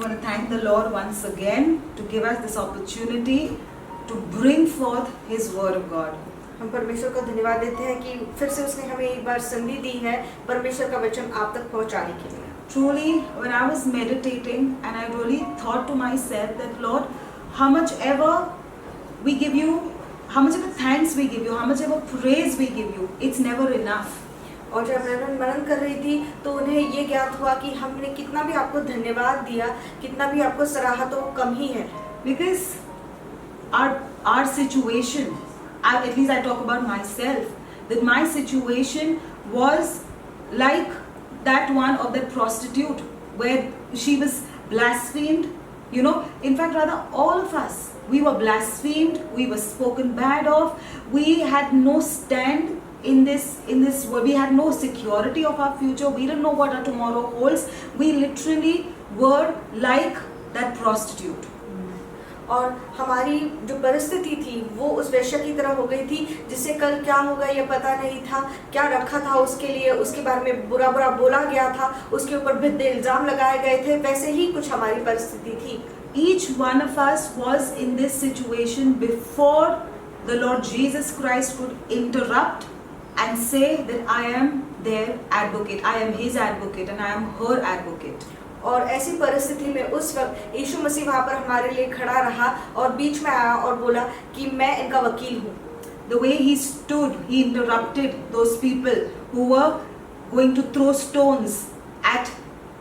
want to thank the Lord once again to give us this opportunity to bring forth His Word of God. हम परमेश्वर को धन्यवाद देते हैं कि फिर से उसने हमें एक बार संधि दी है परमेश्वर का वचन आप तक पहुंचाने के लिए. Truly, when I was meditating and I really thought to myself that Lord, how much ever we give you, how much ever thanks we give you, how much ever praise we give you, it's never enough. और जब reverend मनन कर रही थी तो उन्हें ये ज्ञात हुआ कि हमने कितना भी आपको धन्यवाद दिया, कितना भी आपको सराहा तो वो कम ही है. Because our situation, at least I talk about myself, that my situation was like that one of that prostitute where she was blasphemed. You know, in fact, rather all of us, we were blasphemed, we were spoken bad of, we had no stand in this world, we had no security of our future, we didn't know what our tomorrow holds. We literally were like that prostitute. और हमारी जो परिस्थिति थी वो उस वेश्या की तरह हो गई थी जिसे कल क्या होगा ये पता नहीं था, क्या रखा था उसके लिए, उसके बारे में बुरा बुरा बोला गया था, उसके ऊपर भिद्दे इल्जाम लगाए गए थे. वैसे ही कुछ हमारी परिस्थिति थी. Each one of us was in this situation before the Lord Jesus Christ could interrupt and say that I am their advocate, I am His advocate and I am her advocate. और ऐसी परिस्थिति में उस वक्त यीशु मसीह वहाँ पर हमारे लिए खड़ा रहा और बीच में आया और बोला कि मैं इनका वकील हूँ. The way He stood, He interrupted those people who were going to throw stones at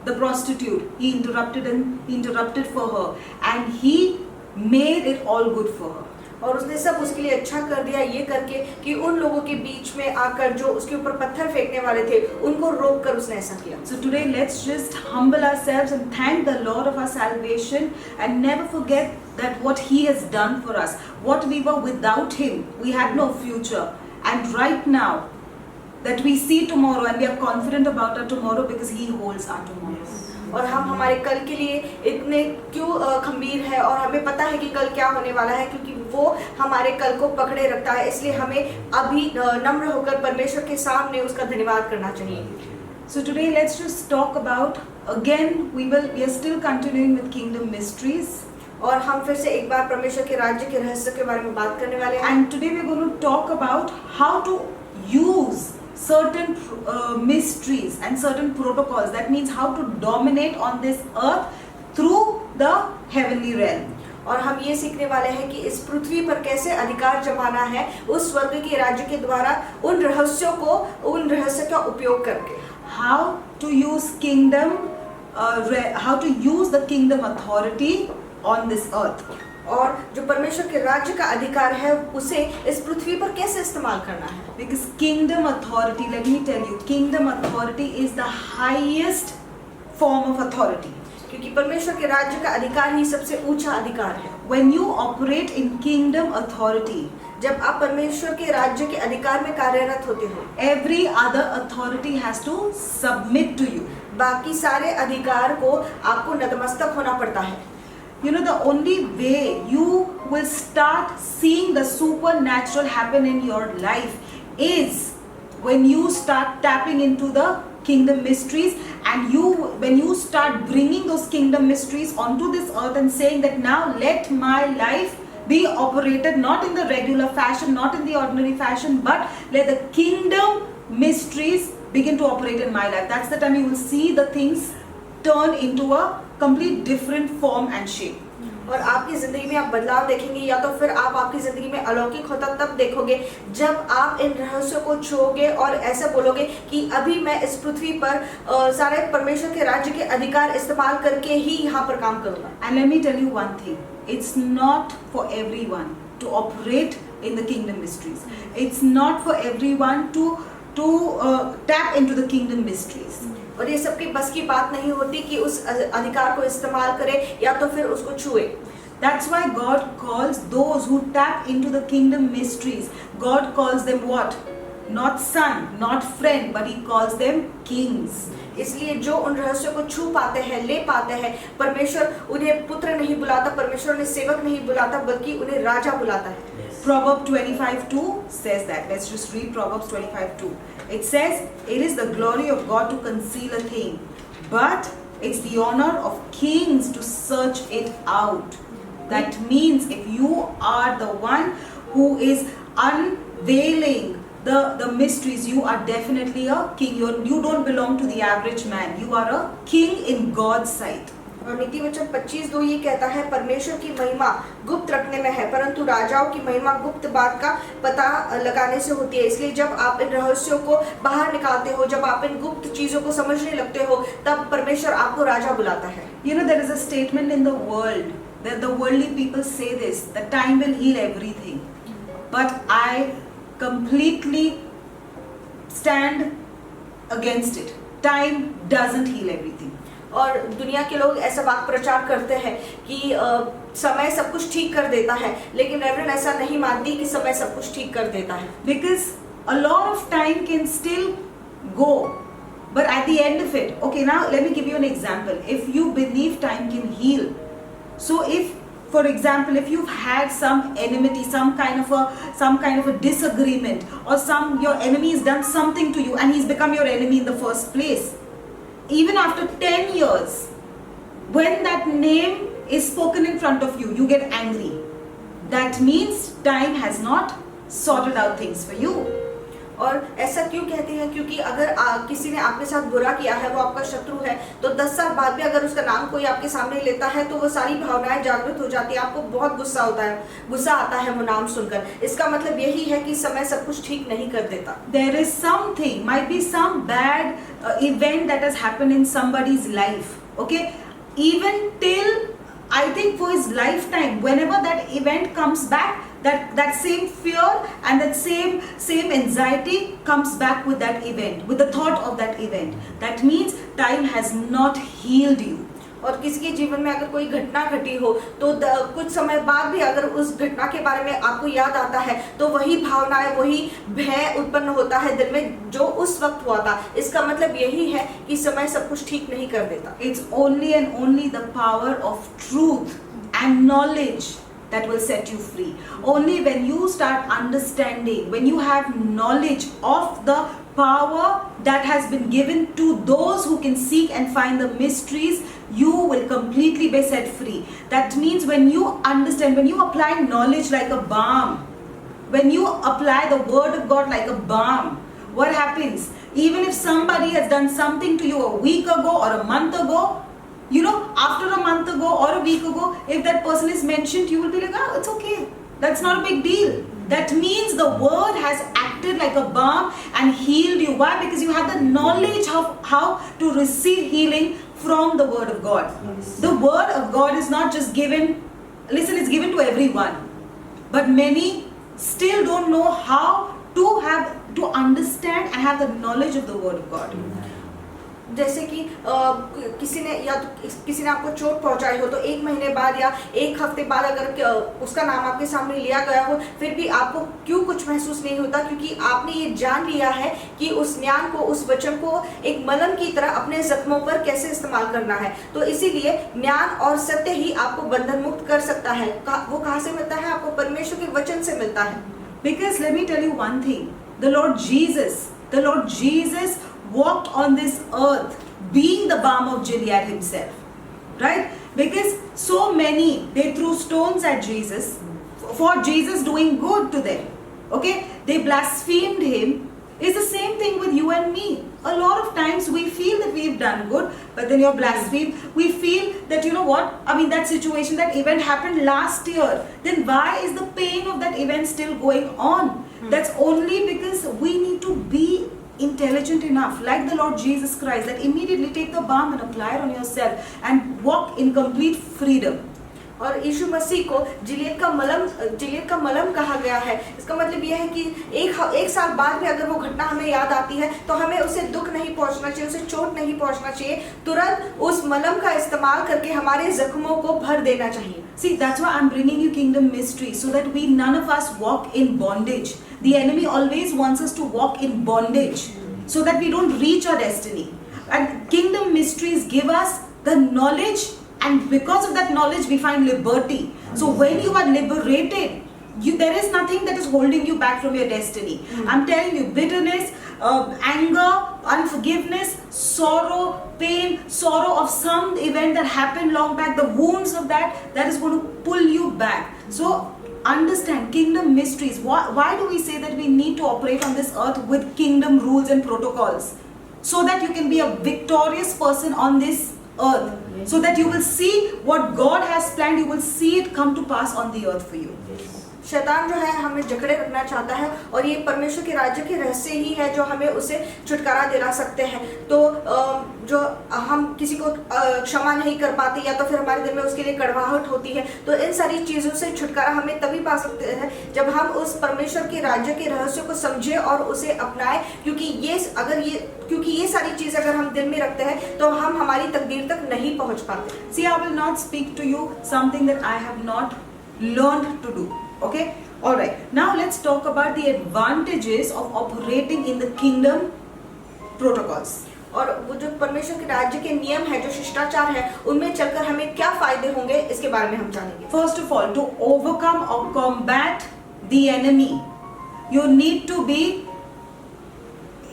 the prostitute. He interrupted for her and He made it all good for her. और उसने सब उसके लिए अच्छा कर दिया ये करके कि उन लोगों के बीच में आकर जो उसके ऊपर पत्थर फेंकने वाले थे उनको रोक कर उसने ऐसा किया. So today let's just humble ourselves and thank the Lord of our salvation and never forget that what He has done for us. What we were without Him, we had no future. And right now that we see tomorrow and we are confident about our tomorrow because He holds our tomorrow. और हम हमारे कल के लिए इतने क्यों खंबीर है और हमें पता है कि कल क्या होने वाला है क्योंकि वो हमारे कल को पकड़े रखता है. इसलिए हमें अभी नम्र होकर परमेश्वर के सामने उसका धन्यवाद करना चाहिए. So today let's just talk about, again we are still continuing with kingdom mysteries. और हम फिर से एक बार परमेश्वर के राज्य के रहस्य के बारे में बात करने वाले हैं. And today we're going to talk about how to use certain mysteries and certain protocols. That means how to dominate on this earth through the heavenly realm. और हम ये सीखने वाले हैं कि इस पृथ्वी पर कैसे अधिकार जमाना है उस स्वर्ग के राज्य के द्वारा उन रहस्यों का उपयोग करके. How to use how to use the kingdom authority on this earth. और जो परमेश्वर के राज्य का अधिकार है उसे इस पृथ्वी पर कैसे इस्तेमाल करना है. Because kingdom authority, let me tell you, kingdom authority is the highest form of authority. क्योंकि परमेश्वर के राज्य का अधिकार ही सबसे ऊंचा अधिकार है. When you operate in kingdom authority, जब आप परमेश्वर के राज्य के अधिकार में कार्यरत होते हो, every other authority has to submit to you. बाकी सारे अधिकार को आपको नतमस्तक होना पड़ता है. You know, the only way you will start seeing the supernatural happen in your life is when you start tapping into the kingdom mysteries and when you start bringing those kingdom mysteries onto this earth and saying that now let my life be operated not in the regular fashion, not in the ordinary fashion, but let the kingdom mysteries begin to operate in my life. That's the time you will see the things turn into a complete different form and shape. और आपकी जिंदगी में आप बदलाव देखेंगे या तो फिर आप आपकी जिंदगी में अलौकिक होता तब देखोगे जब आप इन रहस्यों को छूओगे और ऐसे बोलोगे कि अभी मैं इस पृथ्वी पर सारे परमेश्वर के राज्य के अधिकार इस्तेमाल करके ही यहाँ पर काम करूँगा. And let me tell you one thing, it's not for everyone to operate in the kingdom mysteries. It's not for everyone to tap into the kingdom mysteries. और ये सबकी बस की बात नहीं होती कि उस अधिकार को इस्तेमाल करे या तो फिर उसको छुए. That's why God calls those who tap into the kingdom mysteries, God calls them what? Not son, not friend, but He calls them kings. इसलिए जो उन रहस्यों को छू पाते हैं, ले पाते हैं, परमेश्वर उन्हें पुत्र नहीं बुलाता, परमेश्वर उन्हें सेवक नहीं बुलाता, बल्कि उन्हें राजा बुलाता है. Proverbs 25:2 says that. Let's just read Proverbs 25:2. It says, "It is the glory of God to conceal a thing, but It's the honor of kings to search it out. That means if you are the one who is unveiling the mysteries, you are definitely a king. You don't belong to the average man. You are a king in God's sight. और नीति वचन 25:2 ये कहता है, परमेश्वर की महिमा गुप्त रखने में है, परंतु राजाओं की महिमा गुप्त बात का पता लगाने से होती है। इसलिए जब आप इन रहस्यों को बाहर निकालते हो, जब आप इन गुप्त चीजों को समझने लगते हो, तब परमेश्वर आपको राजा बुलाता है। You know, there is a statement in the world that the worldly people say this, that time will heal everything. But I completely stand against it. Time doesn't heal everything. और दुनिया के लोग ऐसा बात प्रचार करते हैं कि समय सब कुछ ठीक कर देता है, लेकिन रेवरेंड ऐसा नहीं मानती कि समय सब कुछ ठीक कर देता है। Because a lot of time can still go, but at the end of it, okay, now let me give you an example. If you believe time can heal, so if, for example, if you've had some enmity, some kind of a disagreement, or your enemy has done something to you and he's become your enemy in the first place, even after 10 years, when that name is spoken in front of you, you get angry. That means time has not sorted out things for you. और ऐसा क्यों कहते हैं? क्योंकि अगर किसी ने आपके साथ बुरा किया है, वो आपका शत्रु है, तो 10 साल बाद भी अगर उसका नाम कोई आपके सामने लेता है, तो वो सारी भावनाएं जागृत हो जाती है, आपको बहुत गुस्सा आता है वो नाम सुनकर। इसका मतलब यही है कि समय सब कुछ ठीक नहीं कर देता। There is something, might be some bad event that has happened in somebody's life, okay? Even till, I think for his lifetime, whenever that event comes back, that same fear and that same anxiety comes back with that event, with the thought of that event. That means time has not healed you. और किसी के जीवन में अगर कोई घटना घटी हो, तो कुछ समय बाद भी अगर उस घटना के बारे में आपको याद आता है, तो वही भावनाएं, वही भय उत्पन्न होता है दिल में जो उस वक्त हुआ था। इसका मतलब यही है कि समय सब कुछ ठीक नहीं कर देता। It's only and only the power of truth and knowledge that will set you free. Only when you start understanding, when you have knowledge of the power that has been given to those who can seek and find the mysteries, you will completely be set free. That means when you understand, when you apply knowledge like a balm, when you apply the word of God like a balm, what happens? Even if somebody has done something to you a week ago or a month ago, you know, after a month ago or a week ago, if that person is mentioned, you will be like, oh, it's okay. That's not a big deal. That means the word has acted like a balm and healed you. Why? Because you have the knowledge of how to receive healing from the word of God. Yes. The word of God is not just given, listen, it's given to everyone. But many still don't know how to understand and have the knowledge of the word of God. जैसे कि किसी ने आपको चोट पहुंचाई हो, तो 1 महीने बाद या 1 हफ्ते बाद अगर उसका नाम आपके सामने लिया गया हो, फिर भी आपको क्यों कुछ महसूस नहीं होता? क्योंकि आपने ये जान लिया है कि उस ज्ञान को, उस वचन को एक मलम की तरह अपने जख्मों पर कैसे इस्तेमाल करना है। तो इसीलिए ज्ञान और सत्य ही आपको बंधन मुक्त कर सकता है। वो कहाँ से मिलता है? आपको परमेश्वर के वचन से मिलता है। Because let me tell you one thing, the Lord Jesus walked on this earth being the balm of Gilead himself, right? Because so many, they threw stones at Jesus for Jesus doing good to them, okay? They blasphemed him. It's the same thing with you and me. A lot of times we feel that we've done good, but then you're blasphemed. We feel that, you know what, I mean, that situation, that event happened last year. Then why is the pain of that event still going on? That's only because we need to be intelligent enough, like the Lord Jesus Christ, that immediately take the balm and apply it on yourself and walk in complete freedom. और यीशु मसीह को जिलियत का मलम कहा गया है। इसका मतलब यह है कि एक साल बाद भी अगर वो घटना हमें याद आती है, तो हमें उसे दुख नहीं पहुंचना चाहिए, उसे चोट नहीं पहुंचना चाहिए। तुरंत उस मलम का इस्तेमाल करके हमारे जख्मों को भर देना चाहिए। See, that's why I'm bringing you kingdom mystery, so that none of us walk in bondage. The enemy always wants us to walk in bondage, so that we don't reach our destiny. And kingdom mysteries give us the knowledge, and because of that knowledge we find liberty. So when you are liberated, there is nothing that is holding you back from your destiny. I'm telling you, bitterness, anger, unforgiveness, sorrow, pain, sorrow of some event that happened long back, the wounds of that is going to pull you back. So understand kingdom mysteries. Why do we say that we need to operate on this earth with kingdom rules and protocols? So that you can be a victorious person on this earth. So that you will see what God has planned, you will see it come to pass on the earth for you. शैतान जो है हमें जकड़े रखना चाहता है और ये परमेश्वर के राज्य के रहस्य ही है जो हमें उसे छुटकारा दिला सकते हैं। तो जो हम किसी को क्षमा नहीं कर पाते या तो फिर हमारे दिल में उसके लिए कड़वाहट होती है, तो इन सारी चीज़ों से छुटकारा हमें तभी पा सकते हैं जब हम उस परमेश्वर के राज्य के रहस्य को समझें और उसे अपनाएं, क्योंकि ये सारी चीज़ अगर हम दिल में रखते हैं तो हम हमारी तकदीर तक नहीं पहुंच पाते। See, I will not speak to you something that I have not learned to do. Okay? Alright. Now let's talk about the advantages of operating in the kingdom protocols. और वो जो परमेश्वर के राज्य के नियम है, जो शिष्टाचार है, उनमें चलकर हमें क्या फायदे होंगे इसके बारे में हम जानेंगे। First of all, to overcome or combat the enemy, you need to be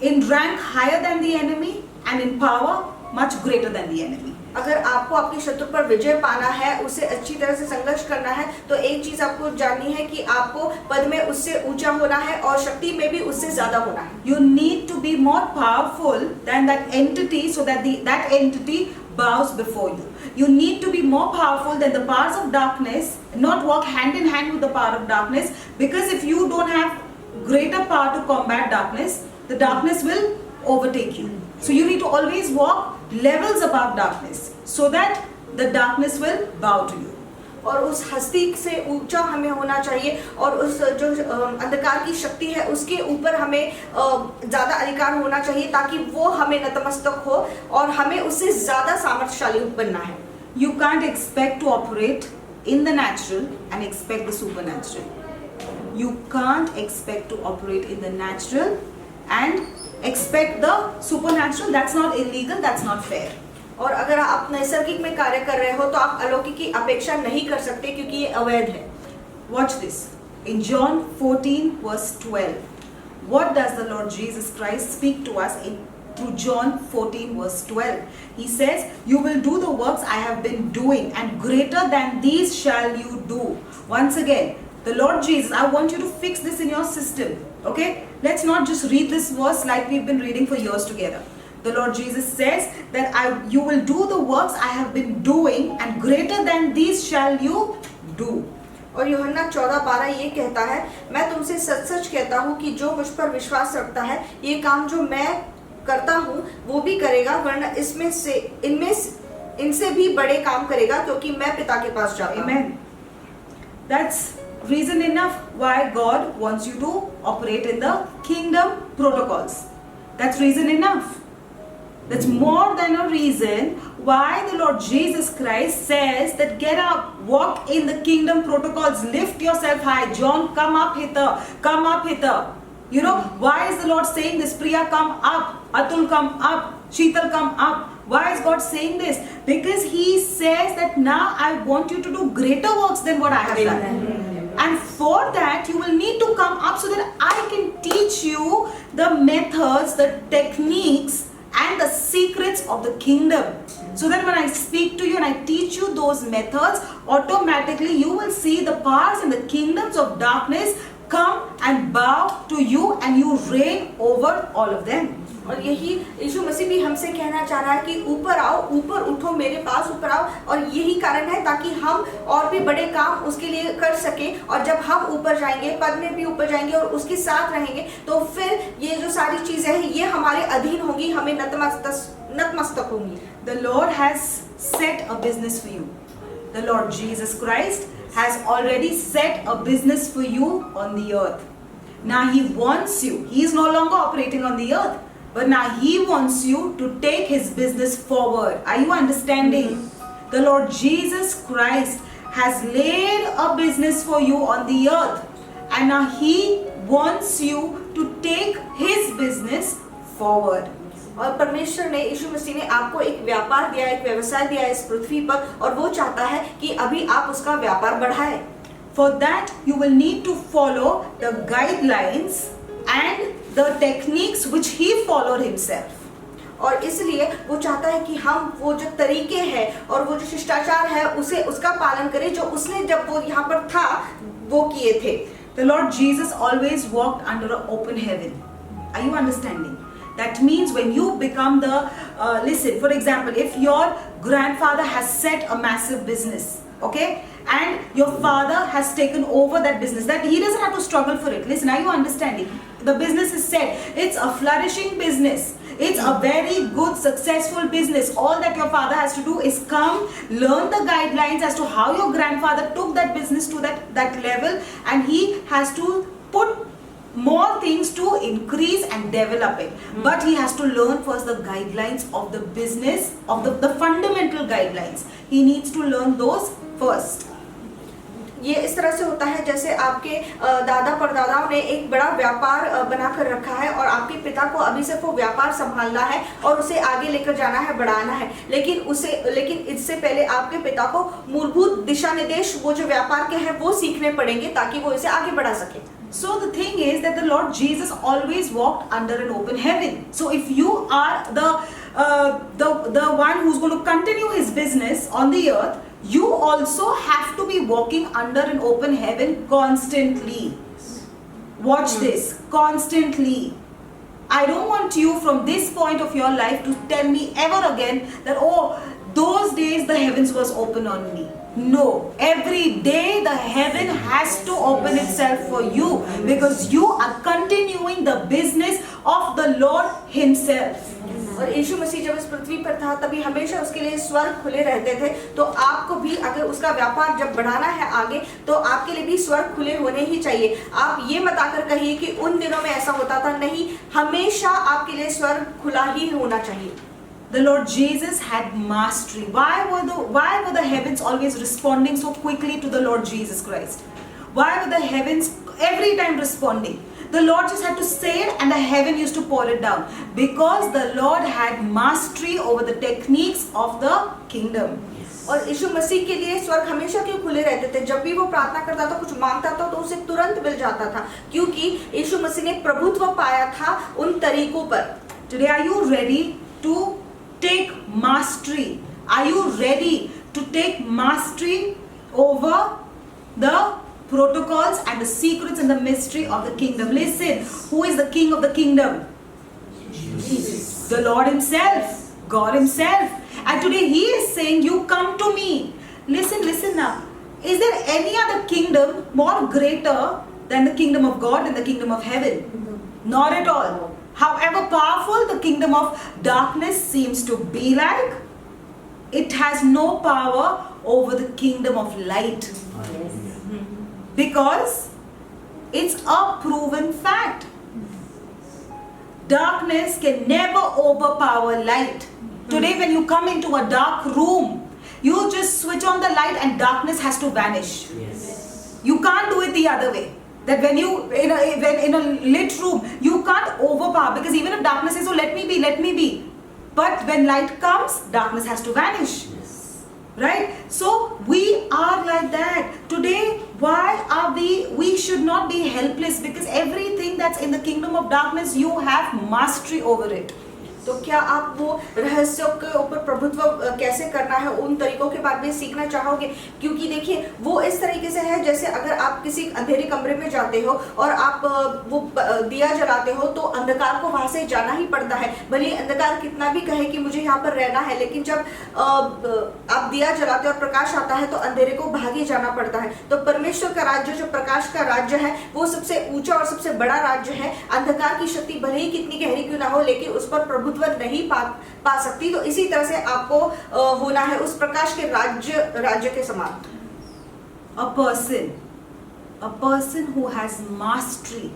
in rank higher than the enemy and in power much greater than the enemy. अगर आपको अपने शत्रु पर विजय पाना है, उसे अच्छी तरह से संघर्ष करना है, तो एक चीज आपको जाननी है कि आपको पद में उससे ऊंचा होना है और शक्ति में भी उससे ज्यादा होना है। You need to be more powerful than that entity so that that entity bows before you. You need to be more powerful than the powers of darkness, not walk hand in hand with the power of darkness, because if you don't have greater power to combat darkness, the darkness will overtake you. So you need to always walk levels above darkness so that the darkness will bow to you. और उस हस्ती से ऊंचा हमें होना चाहिए और उस जो अंधकार की शक्ति है उसके ऊपर हमें ज्यादा अधिकार होना चाहिए ताकि वो हमें नतमस्तक हो और हमें उससे ज्यादा सामर्थ्यशाली बनना है। You can't expect to operate in the natural and expect the supernatural. You can't expect to operate in the natural and expect the supernatural. That's not illegal, that's not fair. और अगर आप नैसर्गिक में कार्य कर रहे हो तो आप अलौकिक की अपेक्षा नहीं कर सकते क्योंकि ये अवैध है। Watch this. In John 14 verse 12, what does the Lord Jesus Christ speak to us through John 14 verse 12? He says, you will do the works I have been doing and greater than these shall you do. Once again, the Lord Jesus, I want you to fix this in your system. Okay? Let's not just read this verse like we've been reading for years together. The Lord Jesus says that you will do the works I have been doing and greater than these shall you do. और यूहन्ना 14:12 ये कहता है, मैं तुमसे सच सच कहता हूँ कि जो मुझ पर विश्वास रखता है ये काम जो मैं करता हूँ वो भी करेगा, वरना इनसे भी बड़े काम करेगा क्योंकि मैं पिता के पास जाता हूँ। Amen. That's reason enough why God wants you to operate in the kingdom protocols. That's reason enough. That's more than a reason why the Lord Jesus Christ says that get up, walk in the kingdom protocols, lift yourself high. John, come up hither, come up hither. You know, why is the Lord saying this? Priya, come up. Atul, come up. Sheetal, come up. Why is God saying this? Because He says that now I want you to do greater works than what I have done. And for that, you will need to come up so that I can teach you the methods, the techniques, and the secrets of the kingdom. So that when I speak to you and I teach you those methods, automatically you will see the powers and the kingdoms of darkness come and bow to you and you reign over all of them. और यही यीशु मसीह भी हमसे कहना चाह रहा है कि ऊपर आओ, ऊपर उठो, मेरे पास ऊपर आओ। और यही कारण है ताकि हम और भी बड़े काम उसके लिए कर सके। और जब हम ऊपर जाएंगे, पद में भी ऊपर जाएंगे और उसके साथ रहेंगे, तो फिर ये जो सारी चीजें हैं ये हमारे अधीन होंगी, हमें नतमस्तक होंगी। The Lord has set a business for you. The Lord Jesus Christ has already set a business for you on the earth. Now He wants you. He is no longer operating on the earth. But now He wants you to take His business forward. Are you understanding? Mm-hmm. The Lord Jesus Christ has laid a business for you on the earth. And now He wants you to take His business forward. और परमेश्वर ने, यीशु मसीह ने आपको एक व्यापार दिया, एक व्यवसाय दिया इस पृथ्वी पर, और वो चाहता है कि अभी आप उसका व्यापार बढ़ाएं। For that you will need to follow the guidelines and the techniques which He followed Himself. और इसलिए वो चाहता है कि हम वो जो तरीके हैं और वो जो शिष्टाचार है उसे उसका पालन करें जो उसने जब वो यहाँ पर था वो किए थे। The Lord Jesus always walked under an open heaven. Are you understanding? That means when you become the, listen, for example, if your grandfather has set a massive business, okay, and your father has taken over that business, that he doesn't have to struggle for it. Listen, are you understanding? The business is set. It's a flourishing business. It's a very good, successful business. All that your father has to do is come, learn the guidelines as to how your grandfather took that business to that level, and he has to put more things to increase and develop it. But he has to learn first the guidelines of the business, of the fundamental guidelines. He needs to learn those first. ये इस तरह से होता है जैसे आपके दादा परदादाओं ने एक बड़ा व्यापार बनाकर रखा है और आपके पिता को अभी सिर्फ वो व्यापार संभालना है और उसे आगे लेकर जाना है, बढ़ाना है, लेकिन इससे पहले आपके पिता को मूलभूत दिशा निर्देश वो जो व्यापार के हैं वो सीखने पड़ेंगे ताकि वो इसे आगे बढ़ा सके। So the thing is that the Lord Jesus always walked under an open heaven. So if you are the one who's going to continue his business on the earth, you also have to be walking under an open heaven constantly. Watch this, constantly. I don't want you from this point of your life to tell me ever again that, oh, those days the heavens was open on me. No, every day the heaven has to open itself for you because you are continuing the business of the Lord himself. और यीशु मसीह जब इस पृथ्वी पर था तभी हमेशा उसके लिए स्वर्ग खुले रहते थे, तो आपको भी अगर उसका व्यापार जब बढ़ाना है आगे तो आपके लिए भी स्वर्ग खुले होने ही चाहिए। आप ये मत आकर कहिए कि उन दिनों में ऐसा होता था, नहीं, हमेशा आपके लिए स्वर्ग खुला ही होना चाहिए। The Lord Jesus had mastery. Why were the heavens always responding so quickly to the Lord Jesus Christ? Why were the heavens every time responding? The Lord just had to say it and the heaven used to pour it down. Because the Lord had mastery over the techniques of the kingdom. और यीशु मसीह के लिए स्वर्ग हमेशा क्यों खुले रहते थे? जब भी वो प्रार्थना करता था, कुछ मांगता था तो उसे तुरंत मिल जाता था, क्योंकि यीशु मसीह ने प्रभुत्व पाया था उन तरीकों पर। Today are you ready to take mastery? Are you ready to take mastery over the protocols and the secrets and the mystery of the kingdom? Listen, who is the king of the kingdom? Jesus. The Lord himself, God himself. And today he is saying, you come to me. Listen now. Is there any other kingdom more greater than the kingdom of God and the kingdom of heaven? Not at all. However powerful the kingdom of darkness seems to be like, it has no power over the kingdom of light. Because it's a proven fact. Darkness can never overpower light. Today when you come into a dark room, you just switch on the light and darkness has to vanish. You can't do it the other way. That when you in a lit room, you can't overpower, because even if darkness says, oh, let me be. But when light comes, darkness has to vanish. Right? So we are like that. Today, why are we should not be helpless, because everything that's in the kingdom of darkness, you have mastery over it. तो क्या आप वो रहस्यों के ऊपर प्रभुत्व कैसे करना है उन तरीकों के बारे में सीखना चाहोगे? क्योंकि देखिए वो इस तरीके से है जैसे अगर आप किसी अंधेरे कमरे में जाते हो और आप वो दिया जलाते हो तो अंधकार को वहां से जाना ही पड़ता है। भले अंधकार कितना भी कहे कि मुझे यहाँ पर रहना है, लेकिन जब आप दिया जलाते हो और प्रकाश आता है तो अंधेरे को भागे जाना पड़ता है। तो परमेश्वर का राज्य जो प्रकाश का राज्य है वो सबसे ऊंचा और सबसे बड़ा राज्य है। अंधकार की शक्ति भले ही कितनी गहरी क्यों ना हो, लेकिन उस पर प्रभुत्व नहीं पा सकती। तो इसी तरह से आपको होना है उस प्रकाश के राज्य के समान। A person who has mastery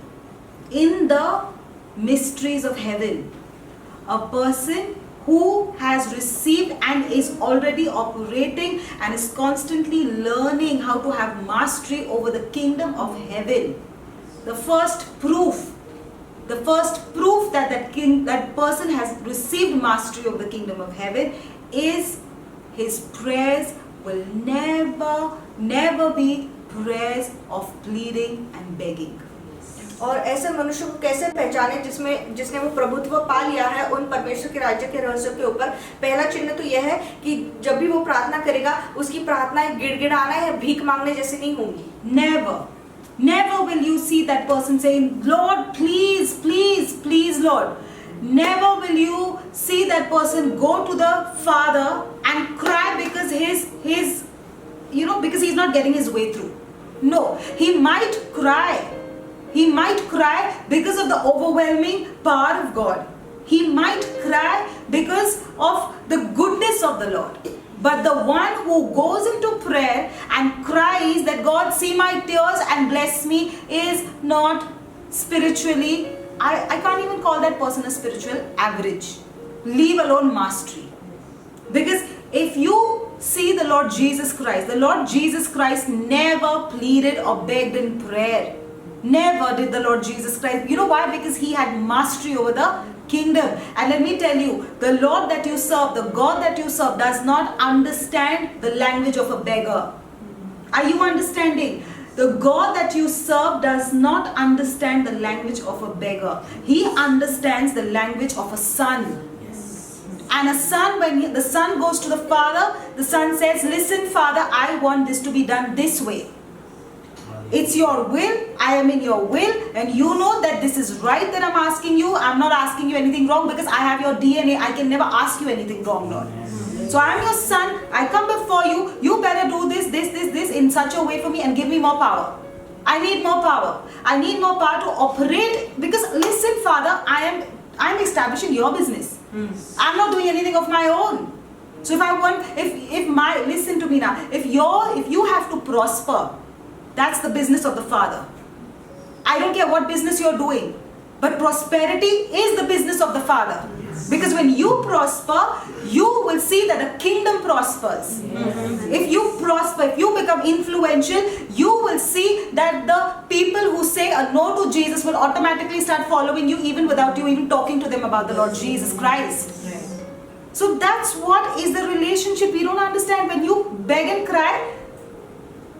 in the mysteries of heaven, a person who has received and is already operating and is constantly learning how to have mastery over the kingdom of heaven. The first proof that that person has received mastery of the kingdom of heaven is his prayers will never be prayers of pleading and begging. और ऐसे मनुष्य को कैसे पहचाने जिसने वो प्रभुत्व पा लिया है उन परमेश्वर के राज्य के रहस्यों के ऊपर। पहला चिन्ह तो यह है कि जब भी वो प्रार्थना करेगा उसकी प्रार्थनाएं गिड़गिड़ाना या भीख मांगने जैसी नहीं होंगी। Never will you see that person saying, Lord, please, please, please, Lord. Never will you see that person go to the Father and cry because because he's not getting his way through. No, he might cry. He might cry because of the overwhelming power of God. He might cry because of the goodness of the Lord. But the one who goes into prayer and cries that God see my tears and bless me is not spiritually, I can't even call that person a spiritual average, leave alone mastery. Because if you see the Lord Jesus Christ never pleaded or begged in prayer. Never did the Lord Jesus Christ. You know why? Because he had mastery over the kingdom. And let me tell you, the Lord that you serve, the God that you serve does not understand the language of a beggar. Are you understanding? The God that you serve does not understand the language of a beggar. He understands the language of a son. And a son, when the son goes to the father, the son says, listen Father, I want this to be done this way. It's your will, I am in your will, and you know that this is right that I'm asking you. I'm not asking you anything wrong because I have your DNA. I can never ask you anything wrong, Lord. So I'm your son, I come before you. You better do this in such a way for me and give me more power. I need more power. I need more power to operate because listen Father, I'm establishing your business. I'm not doing anything of my own. So listen to me now, if you have to prosper, that's the business of the Father. I don't care what business you're doing, but prosperity is the business of the Father. Because when you prosper, you will see that the kingdom prospers. If you prosper, if you become influential, you will see that the people who say a no to Jesus will automatically start following you even without you even talking to them about the Lord Jesus Christ. So that's what is the relationship we don't understand. When you beg and cry,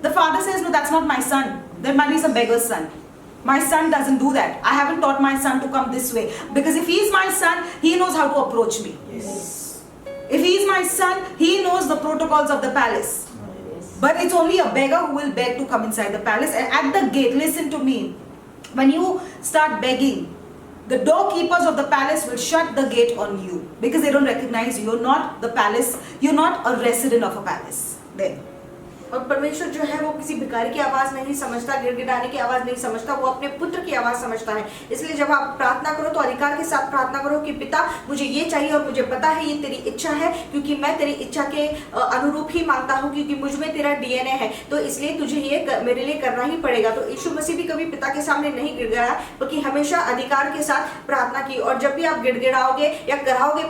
the father says, no, that's not my son. That might be some beggar's son. My son doesn't do that. I haven't taught my son to come this way. Because if he's my son, he knows how to approach me. Yes. If he's my son, he knows the protocols of the palace. But it's only a beggar who will beg to come inside the palace. And at the gate, listen to me. When you start begging, the doorkeepers of the palace will shut the gate on you. Because they don't recognize you. You're not the palace. You're not a resident of a palace. Then. और परमेश्वर जो है वो किसी भिखारी की आवाज नहीं समझता, गिड़गिड़ाने की आवाज नहीं समझता, वो अपने पुत्र की आवाज समझता है। इसलिए जब आप प्रार्थना करो तो अधिकार के साथ प्रार्थना करो कि पिता मुझे ये चाहिए और मुझे पता है ये तेरी इच्छा है, क्योंकि मैं तेरी इच्छा के अनुरूप ही मांगता हूँ, क्योंकि मुझ में तेरा डीएनए है, तो इसलिए तुझे ये मेरे लिए करना ही पड़ेगा। तो यीशु मसीह भी कभी पिता के सामने नहीं गिड़गिड़ाया, बल्कि हमेशा अधिकार के साथ प्रार्थना की। और जब भी आप गिड़गिड़ाओगे या कराओगे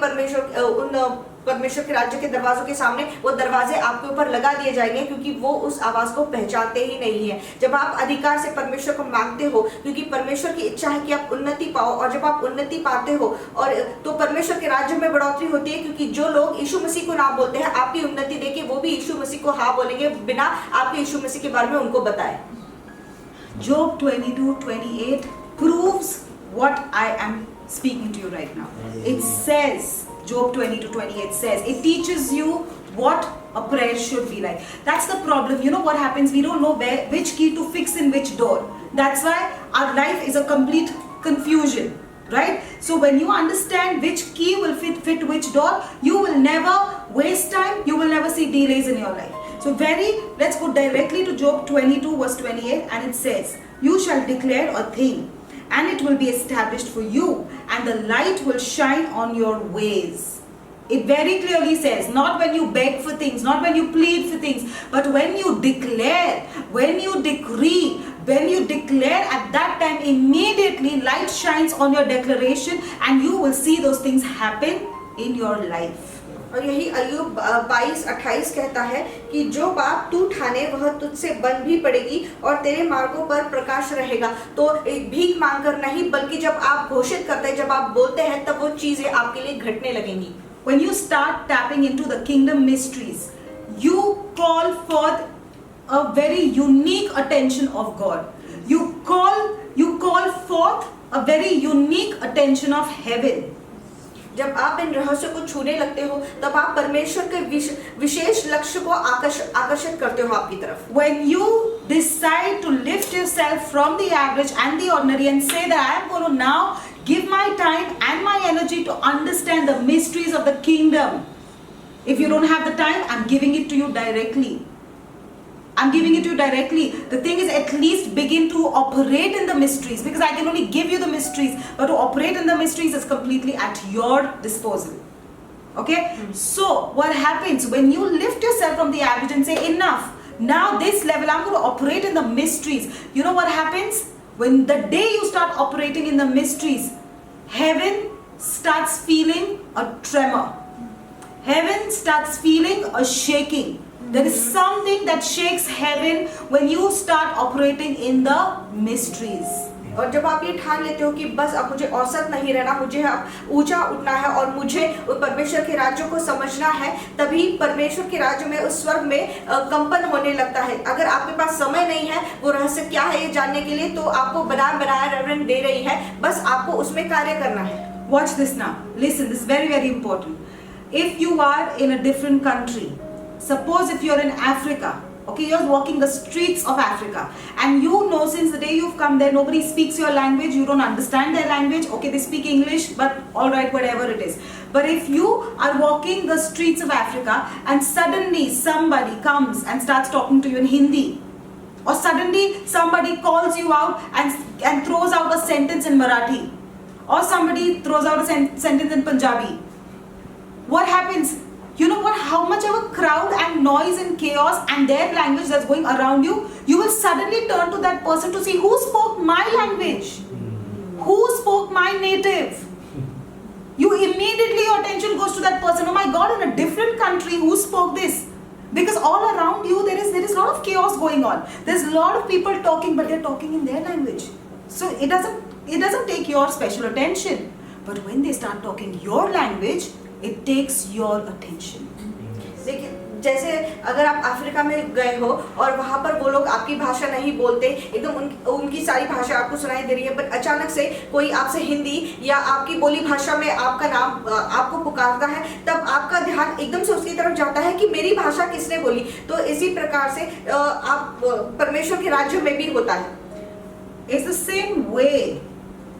परमेश्वर के राज्य के दरवाजों के सामने, वो दरवाजे आपके ऊपर लगा दिए जाएंगे, क्योंकि वो उस आवाज को पहचानते ही नहीं है। जब आप अधिकार से परमेश्वर को मांगते हो, क्योंकि परमेश्वर की इच्छा है कि आप उन्नति पाओ, और जब आप उन्नति पाते हो और तो परमेश्वर के राज्य में बढ़ोतरी होती है, क्योंकि जो लोग यीशु मसीह को ना बोलते हैं, आपकी उन्नति देखे वो भी यीशु मसीह को हाँ बोलेंगे बिना आपके यीशु मसीह के बारे में उनको बताए। Job 22:28 proves what I am speaking to you right now. It says, Job 22:28 says, it teaches you what a prayer should be like. That's the problem. You know what happens? We don't know which key to fix in which door. That's why our life is a complete confusion, right? So when you understand which key will fit which door, you will never waste time. You will never see delays in your life. So let's go directly to Job 22:28, and it says, you shall declare a thing, and it will be established for you, and the light will shine on your ways. It very clearly says, not when you beg for things, not when you plead for things, but when you declare, when you decree, when you declare, at that time immediately light shines on your declaration, and you will see those things happen in your life. और यही अय्यूब 22:28 कहता है कि जो बात तू ठाने वह तुझसे बन भी पड़ेगी और तेरे मार्गों पर प्रकाश रहेगा। तो भीख मांगकर नहीं, बल्कि जब आप घोषित करते हैं, जब आप बोलते हैं, तब वो चीजें आपके लिए घटने लगेंगी। When you start tapping into the kingdom mysteries, you call forth a very unique attention of God. You call forth a very unique attention of heaven. जब आप इन रहस्यों को छूने लगते हो तब आप परमेश्वर के विशेष लक्ष्य को आकर्षित करते हो आपकी तरफ. When you decide to lift yourself from the average and the ordinary and say that I am going to now give my time and my energy to understand the mysteries of the kingdom. If you don't have the time, I'm giving it to you directly. I'm giving it to you directly. The thing is, at least begin to operate in the mysteries, because I can only give you the mysteries, but to operate in the mysteries is completely at your disposal. Okay? So, what happens when you lift yourself from the average and say, enough, now this level, I'm going to operate in the mysteries. You know what happens? When the day you start operating in the mysteries, heaven starts feeling a tremor. Heaven starts feeling a shaking. There is something that shakes heaven when you start operating in the mysteries. और जब आप ये ठान लेते हो कि बस अब मुझे औसत नहीं रहना, मुझे अब ऊंचा उठना है और मुझे परमेश्वर के राज्य को समझना है, तभी परमेश्वर के राज्य में उस स्वर्ग में कंपन होने लगता है. अगर आपके पास समय नहीं है वो रहस्य क्या है ये जानने के लिए, तो आपको बनाया रेवरेंड दे रही है, बस आपको उसमें कार्य करना है. Watch this now. Listen, this is very, very important. If you are in a different country, suppose if you're in Africa, okay, you're walking the streets of Africa, and you know since the day you've come there, nobody speaks your language, you don't understand their language, okay, they speak English, but alright, whatever it is. But if you are walking the streets of Africa, and suddenly somebody comes and starts talking to you in Hindi, or suddenly somebody calls you out and throws out a sentence in Marathi, or somebody throws out a sentence in Punjabi, what happens? You know what? How much of a crowd and noise and chaos and their language that's going around you, you will suddenly turn to that person to see who spoke my language, who spoke my native. You immediately, your attention goes to that person. Oh my God, in a different country, who spoke this? Because all around you there is a lot of chaos going on. There's a lot of people talking, but they're talking in their language. So it doesn't take your special attention. But when they start talking your language, it takes your attention. लेकिन जैसे अगर आप Africa में गए हो और वहाँ पर वो लोग आपकी भाषा नहीं बोलते, एकदम उनकी सारी भाषा आपको सुनाई दे रही है, बट अचानक से कोई आपसे हिंदी या आपकी बोली भाषा में आपका नाम आपको पुकारता है, तब आपका ध्यान एकदम से उसकी तरफ जाता है कि मेरी भाषा किसने बोली. तो इसी प्रकार से आप परमेश्वर के राज्य में भी होता है. It's the same way.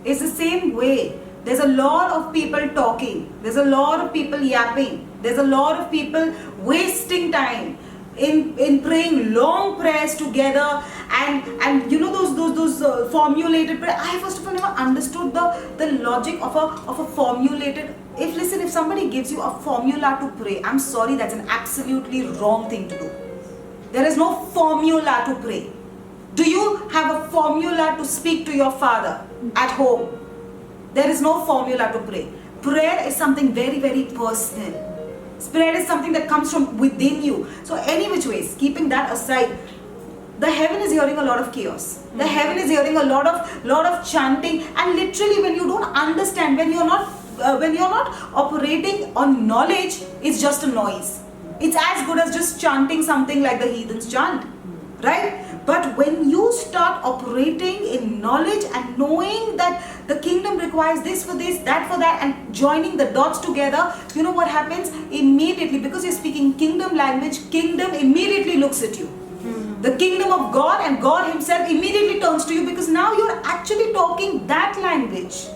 It's the same way. There's a lot of people talking. There's a lot of people yapping. There's a lot of people wasting time in praying long prayers together, and you know those formulated prayer. I first of all never understood the logic of a formulated. If somebody gives you a formula to pray, I'm sorry, that's an absolutely wrong thing to do. There is no formula to pray. Do you have a formula to speak to your father at home? There is no formula to pray. Prayer is something very, very personal. Prayer is something that comes from within you. So any which ways, keeping that aside, the heaven is hearing a lot of chaos. The heaven is hearing a lot of chanting, and literally when you don't understand, when you're not operating on knowledge, it's just a noise. It's as good as just chanting something like the heathens chant, right? But when you start operating in knowledge and knowing that the kingdom requires this for this, that for that, and joining the dots together, you know what happens? Immediately, because you're speaking kingdom language, kingdom immediately looks at you. The kingdom of God and God himself immediately turns to you, because now you're actually talking that language.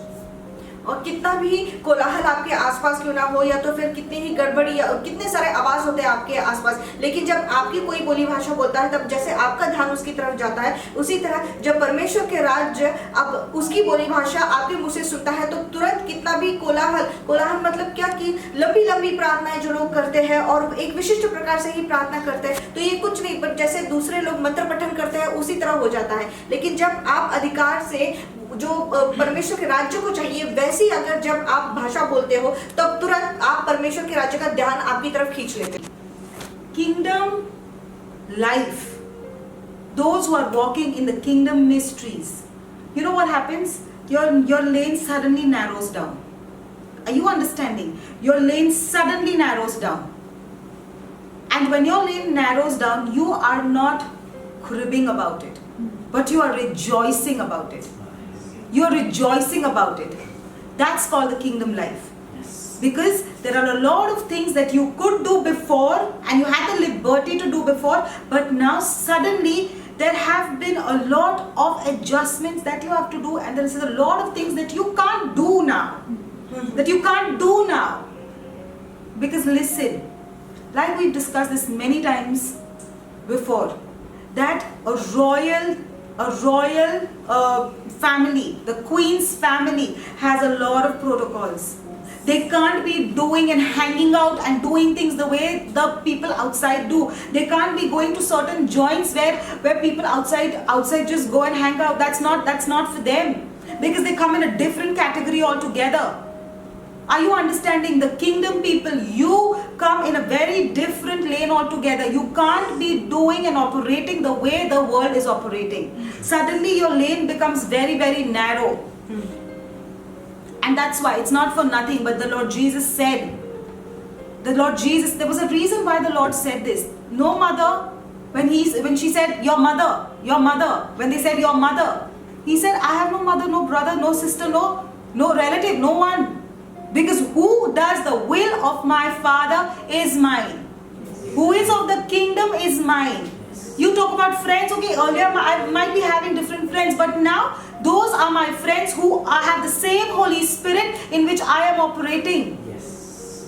और कितना भी कोलाहल आपके आसपास क्यों ना हो, या तो फिर कितनी ही गड़बड़ी या कितने सारे आवाज होते हैं आपके आसपास, लेकिन जब आपकी कोई बोली भाषा बोलता है, तब जैसे आपका ध्यान उसकी तरफ जाता है, उसी तरह जब परमेश्वर के राज्य अब उसकी बोली भाषा आपके मुंह से सुनता है, तो तुरंत कितना भी कोलाहल मतलब क्या कि लंबी लंबी प्रार्थनाएं जो लोग करते हैं और एक विशिष्ट प्रकार से ही प्रार्थना करते हैं, तो ये कुछ नहीं, बट जैसे दूसरे लोग मंत्र पठन करते हैं उसी तरह हो जाता है. लेकिन जब आप अधिकार से जो परमेश्वर के राज्य को चाहिए वैसी अगर जब आप भाषा बोलते हो, तब तुरंत आप परमेश्वर के राज्य का ध्यान आपकी तरफ खींच लेते हैं. Kingdom life, those who are walking in the kingdom mysteries, you know what happens? Your lane suddenly narrows down. Are you understanding? Your lane suddenly narrows down, and when your lane narrows down, you are not cribbing about it. but you are rejoicing about it. You are rejoicing about it. That's called the kingdom life. Because there are a lot of things that you could do before and you had the liberty to do before, but now suddenly there have been a lot of adjustments that you have to do, and there is a lot of things that you can't do now. That you can't do now. Because listen, like we've discussed this many times before, that a royal family, the queen's family, has a lot of protocols. They can't be doing and hanging out and doing things the way the people outside do. They can't be going to certain joints where people outside just go and hang out. That's not for them, because they come in a different category altogether. Are you understanding? The kingdom people, you come in a very different lane altogether. You can't be doing and operating the way the world is operating. Suddenly your lane becomes very, very narrow. And that's why it's not for nothing, but the Lord Jesus said, there was a reason why the Lord said this. No mother, when she said your mother, when they said your mother, he said, I have no mother, no brother, no sister, no relative, no one. Because who does the will of my Father is mine. Who is of the kingdom is mine. You talk about friends, okay, earlier I might be having different friends, but now those are my friends who have the same Holy Spirit in which I am operating.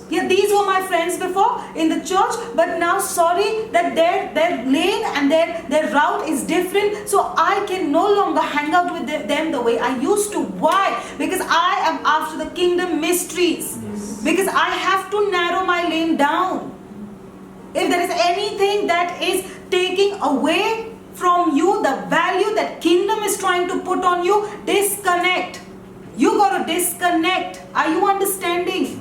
Yeah, these were my friends before in the church, but now sorry that their lane and their route is different, so I can no longer hang out with them the way I used to. Why? Because I am after the kingdom mysteries. Because I have to narrow my lane down. If there is anything that is taking away from you the value that kingdom is trying to put on you, disconnect. You got to disconnect. Are you understanding?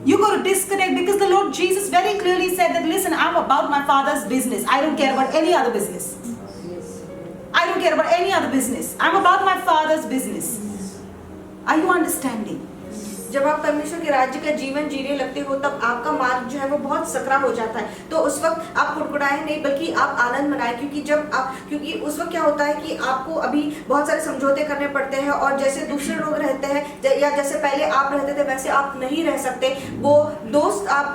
You got to disconnect, because the Lord Jesus very clearly said that, listen, I'm about my Father's business. I don't care about any other business. I don't care about any other business. I'm about my Father's business. Are you understanding? जब आप परमेश्वर के राज्य का जीवन जीने लगते हो तब आपका मार्ग जो है वो बहुत सकरा हो जाता है। तो उस वक्त आप कुड़कुड़ाए नहीं, बल्कि आप आनंद मनाएं, क्योंकि उस वक्त क्या होता है कि आपको अभी बहुत सारे समझौते करने पड़ते हैं, और जैसे दूसरे लोग रहते हैं या जैसे पहले आप रहते थे वैसे आप नहीं रह सकते। वो दोस्त आप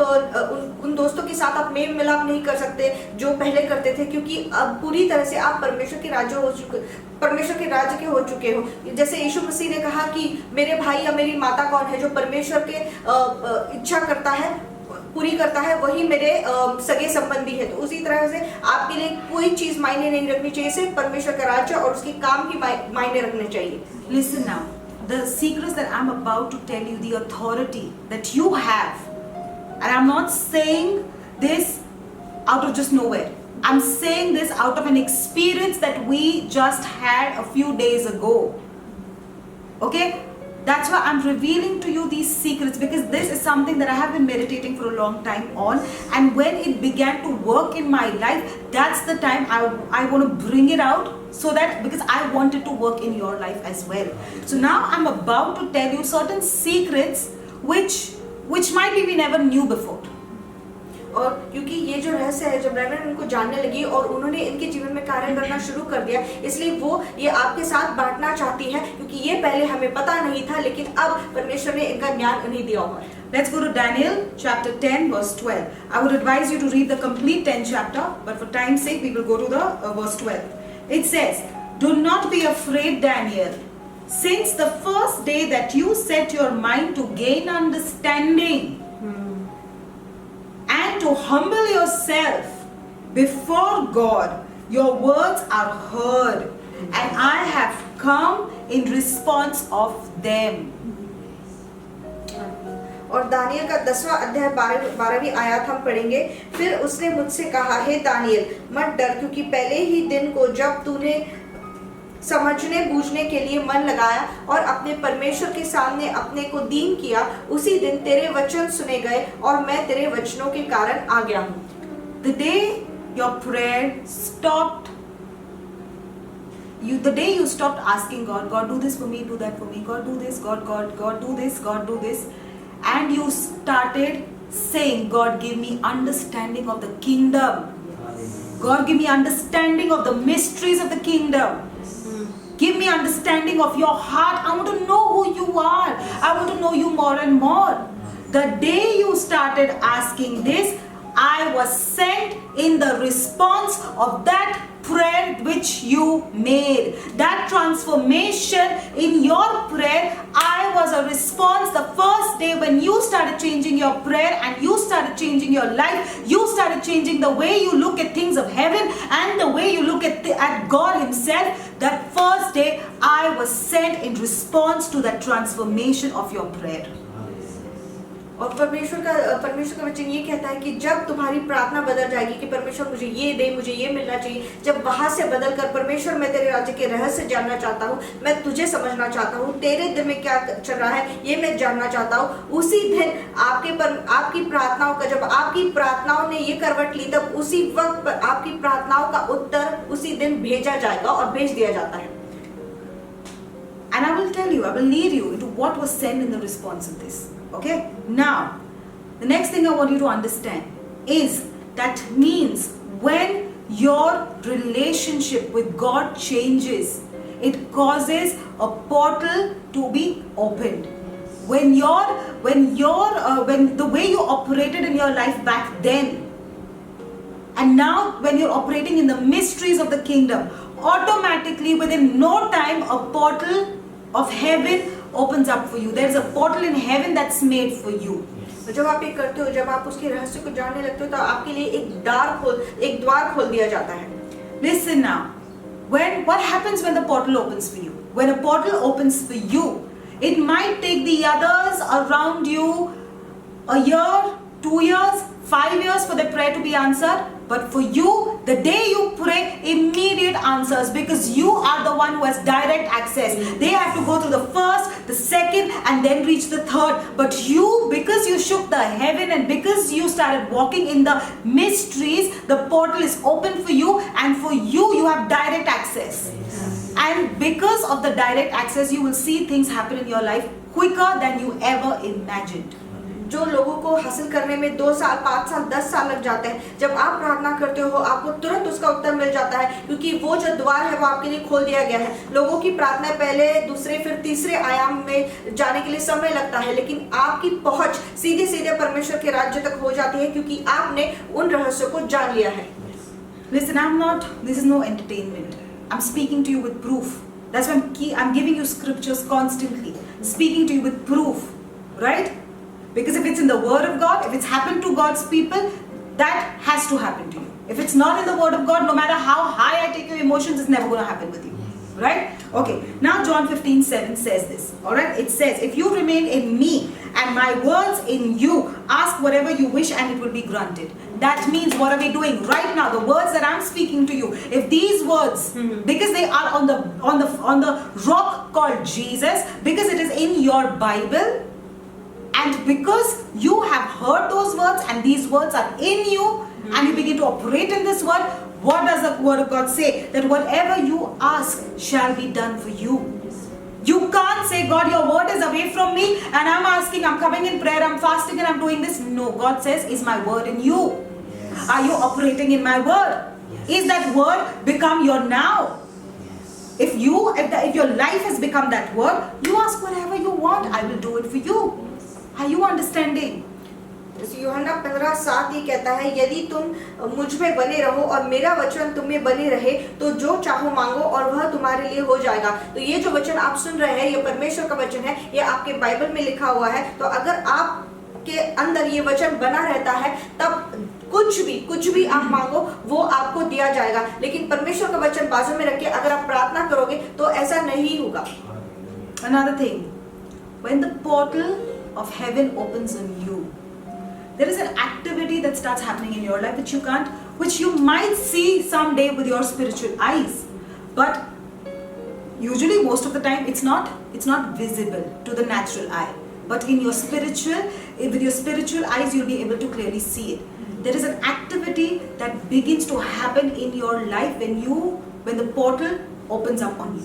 उन दोस्तों के साथ आप मेल मिलाप नहीं कर सकते जो पहले करते थे, क्योंकि अब पूरी तरह से आप परमेश्वर के राज्य के हो चुके हो। जैसे यीशु मसीह ने कहा कि मेरे भाई या मेरी माता कौन है? जो परमेश्वर के इच्छा करता है, पूरी करता है, वही मेरे सगे संबंधी है। तो उसी तरह से आपके लिए कोई चीज मायने नहीं रखनी चाहिए, सिर्फ परमेश्वर का राज्य और उसके काम ही मायने रखने चाहिए। Listen now, the secrets that I'm about to tell you, the authority that you have, and I'm not saying this out of just nowhere. I'm saying this out of an experience that we just had a few days ago. Okay? That's why I'm revealing to you these secrets, because this is something that I have been meditating for a long time on, and when it began to work in my life, that's the time I want to bring it out, so that because I want it to work in your life as well. So now I'm about to tell you certain secrets which might be we never knew before. और क्योंकि ये जो रहस्य है, जब reverend उनको जानने लगी और उन्होंने इनके जीवन में कार्य करना शुरू कर दिया, इसलिए वो ये आपके साथ बांटना चाहती है, क्योंकि ये पहले हमें पता नहीं था, लेकिन अब परमेश्वर ने इनका ज्ञान उन्हें दिया हुआ है। Let's go to Daniel chapter 10 verse 12. I would advise you to read the complete 10th chapter, but for time's sake we will go to the verse 12. It says, "Do not be afraid, Daniel, since the first day that you set your mind to gain understanding and to humble yourself before God, your words are heard, and I have come in response of them." और Daniel का 10वां अध्याय 12वीं आयत हम पढ़ेंगे। फिर उसने मुझसे कहा, हे दानियल, मत डर, क्योंकि पहले ही दिन को जब तूने समझने बूझने के लिए मन लगाया और अपने परमेश्वर के सामने अपने को दीन किया, उसी दिन तेरे वचन सुने गए और मैं तेरे वचनों के कारण आ गया हूँ। The day your prayer stopped, the day you stopped asking God, God do this for me, do that for me, God do this, God do this, God do this, and you started saying, God give me understanding of the kingdom. God, give me understanding of the mysteries of the kingdom. Give me understanding of your heart. I want to know who you are. I want to know you more and more. The day you started asking this, I was sent in the response of that prayer which you made. That transformation in your prayer, I was a response the first day when you started changing your prayer and you started changing your life. You started changing the way you look at things of heaven and the way you look at God himself. That first day, I was sent in response to that transformation of your prayer. और परमेश्वर का वचन ये कहता है कि जब तुम्हारी प्रार्थना बदल जाएगी कि परमेश्वर मुझे ये दे, मुझे ये मिलना चाहिए, जब वहां से बदल कर परमेश्वर मैं तेरे राज्य के रहस्य जानना चाहता हूँ, मैं तुझे समझना चाहता हूँ, तेरे दिल में क्या चल रहा है ये मैं जानना चाहता हूँ, उसी दिन आपकी प्रार्थनाओं का, जब आपकी प्रार्थनाओं ने ये करवट ली, तब उसी वक्त पर आपकी प्रार्थनाओं का उत्तर उसी दिन भेजा जाएगा और भेज दिया जाता है. And I will tell you, I will lead you into what was sent in the response of this. Okay? Now, the next thing I want you to understand is that means when your relationship with God changes, it causes a portal to be opened. When the way you operated in your life back then, and now when you're operating in the mysteries of the kingdom, automatically within no time a portal of heaven opens up for you. There is a portal in heaven that's made for you. तो जब आप ये करते हो, जब आप उसके रहस्य को जानने लगते हो, तो आपके लिए एक द्वार खोल दिया जाता है. Listen now. What happens when the portal opens for you? When a portal opens for you, it might take the others around you a year, 2 years, 5 years for the prayer to be answered. But for you, the day you pray, immediate answers, because you are the one who has direct access. They have to go through the first, the second, and then reach the third. But you, because you shook the heaven and because you started walking in the mysteries, the portal is open for you, and for you, you have direct access. And because of the direct access, you will see things happen in your life quicker than you ever imagined. जो लोगों को हासिल करने में 2 साल, 5 साल, 10 साल लग जाते हैं, जब आप प्रार्थना करते हो आपको तुरंत उसका उत्तर मिल जाता है, क्योंकि वो जो द्वार है वो आपके लिए खोल दिया गया है. लोगों की प्रार्थना पहले, दूसरे, फिर तीसरे आयाम में जाने के लिए समय लगता है, लेकिन आपकी पहुंच सीधे सीधे परमेश्वर के राज्य तक हो जाती है, क्योंकि आपने उन रहस्यों को जान लिया है. Listen, this is no entertainment. I'm speaking to you with proof. That's why I'm giving you scriptures constantly, speaking to you with proof, right? Because if it's in the word of God, if it's happened to God's people, that has to happen to you. If it's not in the word of God, no matter how high I take your emotions, it's never going to happen with you. Right? Okay. Now John 15:7 says this. Alright? It says, if you remain in me and my words in you, ask whatever you wish and it will be granted. That means, what are we doing right now? The words that I'm speaking to you, if these words, because they are on the rock called Jesus, because it is in your Bible, and because you have heard those words and these words are in you, and you begin to operate in this word, what does the word of God say? That whatever you ask shall be done for you. You can't say, God, your word is away from me and I'm asking, I'm coming in prayer, I'm fasting and I'm doing this. No, God says, is my word in you? Yes. Are you operating in my word? Yes. Is that word become your now? Yes. If your life has become that word, you ask whatever you want, I will do it for you. Are you understanding? यूहन्ना 15:7 ये कहता है, यदि तुम मुझ में बने रहो और मेरा वचन तुम में बने रहे तो जो चाहो मांगो और वह तुम्हारे लिए हो जाएगा. तो ये जो वचन आप सुन रहे हैं, ये परमेश्वर का वचन है, ये आपके बाइबल में लिखा हुआ है. तो अगर आपके अंदर ये वचन बना रहता है, तब कुछ भी आप मांगो वो आपको दिया जाएगा. लेकिन परमेश्वर का वचन बाजू में रख के अगर आप प्रार्थना करोगे तो ऐसा नहीं होगा. Another thing, when the portal of heaven opens on you, there is an activity that starts happening in your life which you might see someday with your spiritual eyes, but usually most of the time it's not visible to the natural eye, but with your spiritual eyes you'll be able to clearly see it. There is an activity that begins to happen in your life when the portal opens up on you.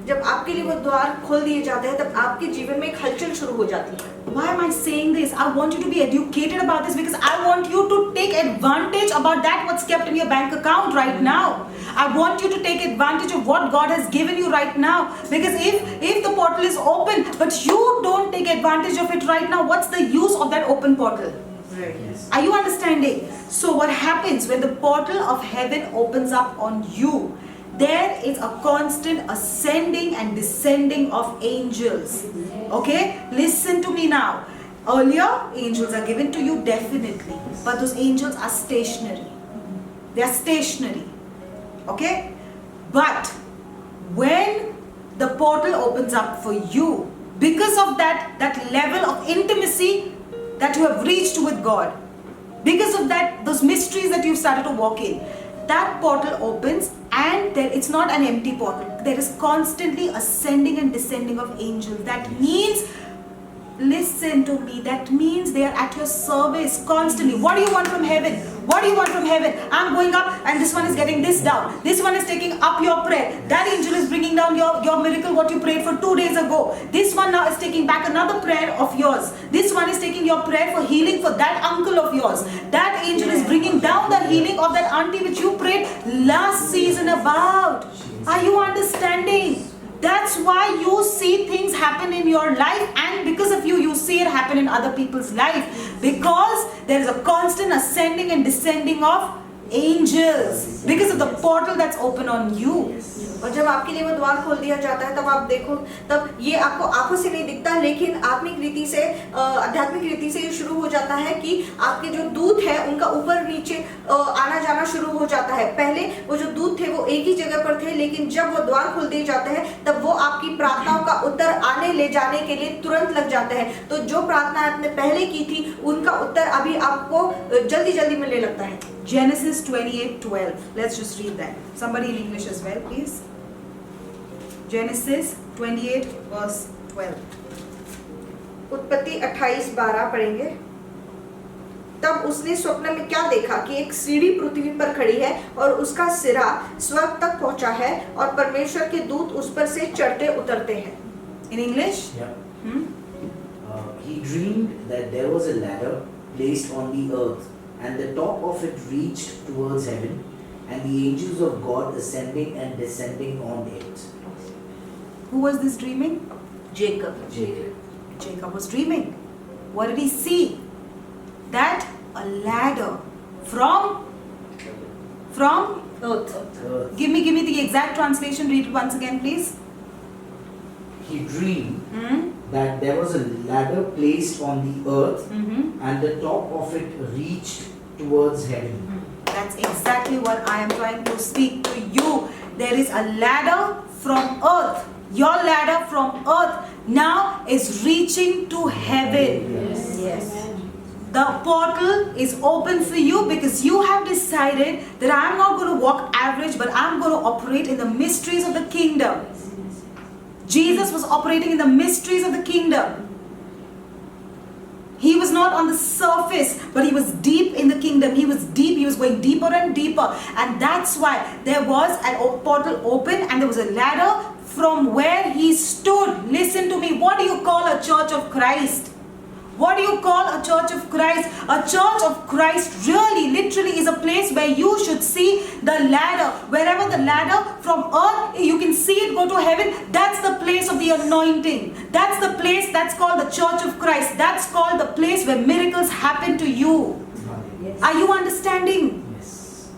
जब आपके लिए वो द्वार खोल दिए जाते हैं तब आपके जीवन में एक हलचल शुरू हो जाती है। Why am I saying this? I want you to be educated about this because I want you to take advantage about that what's kept in your bank account right now. I want you to take advantage of what God has given you right now, because if the portal is open but you don't take advantage of it right now, what's the use of that open portal? Yes. Are you understanding? So what happens when the portal of heaven opens up on you? There is a constant ascending and descending of angels. Okay? Listen to me now. Earlier, angels are given to you definitely. But those angels are stationary. They are stationary. Okay? But when the portal opens up for you, because of that level of intimacy that you have reached with God, because of that, those mysteries that you've started to walk in, that portal opens and it's not an empty portal. There is constantly ascending and descending of angels. That means, listen to me, that means they are at your service constantly. What do you want from heaven? What do you want from heaven? I'm going up and this one is getting this down. This one is taking up your prayer. That angel is bringing down your miracle, what you prayed for 2 days ago. This one now is taking back another prayer of yours. This one is taking your prayer for healing for that uncle of yours. That angel is bringing down the healing of that auntie which you prayed last season about. Are you understanding? That's why you see things happen in your life, and because of you, you see it happen in other people's life, because there is a constant ascending and descending of angels because of the portal that's open on you. और जब आपके लिए वो द्वार खोल दिया जाता है तब आप देखो, तब ये आपको आंखों से नहीं दिखता, लेकिन आत्मिक रीति से, आध्यात्मिक रीति से ये शुरू हो जाता है कि आपके जो दूत है उनका ऊपर नीचे आना जाना शुरू हो जाता है। पहले वो जो दूत थे वो एक ही जगह पर थे, लेकिन जब वो द्वार खोल दिए जाते हैं तब वो आपकी प्रार्थनाओं का उत्तर आने ले जाने के लिए तुरंत लग जाते हैं। तो जो प्रार्थना आपने पहले की थी उनका उत्तर अभी आपको जल्दी जल्दी मिलने लगता है। Genesis 28:12. Let's just read that. Somebody in English as well, please. Genesis 28 verse 12. उत्पत्ति 28:12 पढ़ेंगे। तब उसने स्वप्न में क्या देखा कि एक सीढ़ी पृथ्वी पर खड़ी है और उसका सिरा स्वर्ग तक पहुंचा है और परमेश्वर के दूत उस पर से चढ़ते उतरते हैं। In English? Yeah. He dreamed that there was a ladder placed on the earth, and the top of it reached towards heaven, and the angels of God ascending and descending on it. Who was this dreaming? Jacob. Jacob was dreaming. What did he see? That a ladder from Earth. give me the exact translation. Read it once again, please. He dreamed that there was a ladder placed on the earth, and the top of it reached towards heaven. That's exactly what I am trying to speak to you. There is a ladder from earth. Your ladder from earth now is reaching to heaven. Yes. The portal is open for you because you have decided that I'm not going to walk average, but I'm going to operate in the mysteries of the kingdom. Jesus was operating in the mysteries of the kingdom. He was not on the surface, but he was deep in the kingdom. He was deep, he was going deeper and deeper. And that's why there was a portal open and there was a ladder from where he stood. Listen to me, what do you call a church of Christ? What do you call a church of Christ? A church of Christ really, literally is a place where you should see the ladder. Wherever the ladder from earth, you can see it go to heaven. That's the place of the anointing. That's the place that's called the church of Christ. That's called the place where miracles happen to you. Yes. Are you understanding? Yes.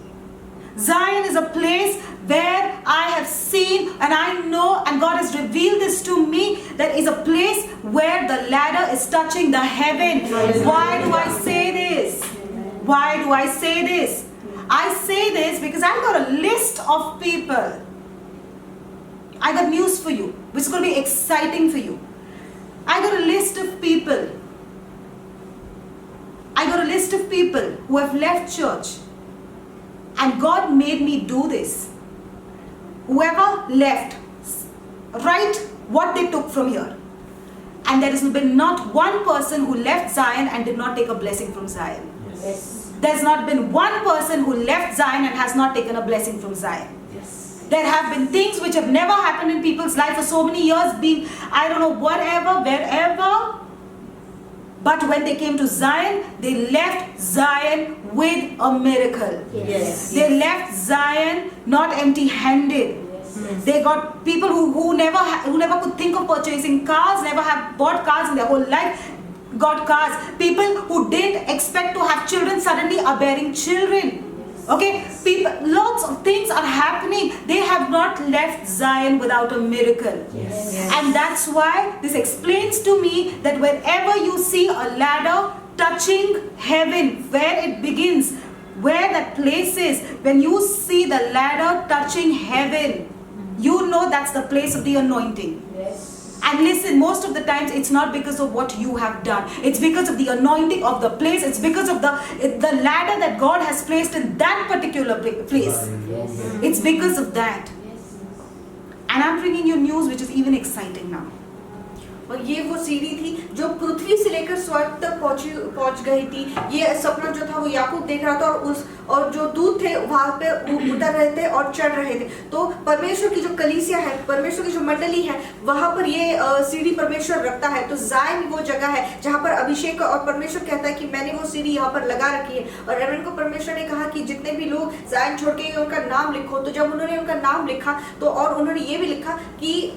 Zion is a place where I have seen and I know, and God has revealed this to me, that is a place where the ladder is touching the heaven. Why do I say this? Why do I say this? I say this because I've got a list of people. I got news for you, which is going to be exciting for you. I got a list of people. I got a list of people who have left church. And God made me do this. Whoever left, write what they took from here. And there has been not one person who left Zion and did not take a blessing from Zion. Yes. There's not been one person who left Zion and has not taken a blessing from Zion. Yes. There have been things which have never happened in people's life for so many years, being, I don't know, whatever, wherever. But when they came to Zion, they left Zion with a miracle. Yes. They left Zion not empty-handed. They got people who never could think of purchasing cars, never have bought cars in their whole life, got cars. People who didn't expect to have children suddenly are bearing children. Okay, people, lots of things are happening. They have not left Zion without a miracle. Yes. And that's why this explains to me that wherever you see a ladder touching heaven, where it begins, where that place is, when you see the ladder touching heaven, you know that's the place of the anointing. And listen, most of the times it's not because of what you have done. It's because of the anointing of the place. It's because of the ladder that God has placed in that particular place. It's because of that. And I'm bringing you news which is even exciting now. और ये वो सीढ़ी थी जो पृथ्वी से लेकर स्वर्ग तक पहुंच गई थी। ये सपना जो था वो याकूब देख रहा था और जो दूत थे वहां पे उतर रहे थे और चढ़ रहे थे। तो परमेश्वर की जो कलीसिया है, परमेश्वर की जो मंडली है, वहां पर ये सीढ़ी परमेश्वर रखता है। तो जायन वो जगह है जहां पर अभिषेक, और परमेश्वर कहता है कि मैंने वो सीढ़ी यहाँ पर लगा रखी है। और एरन को परमेश्वर ने कहा कि जितने भी लोग जायन छोड़ के उनका नाम लिखो। तो जब उन्होंने उनका नाम लिखा तो और उन्होंने ये भी लिखा कि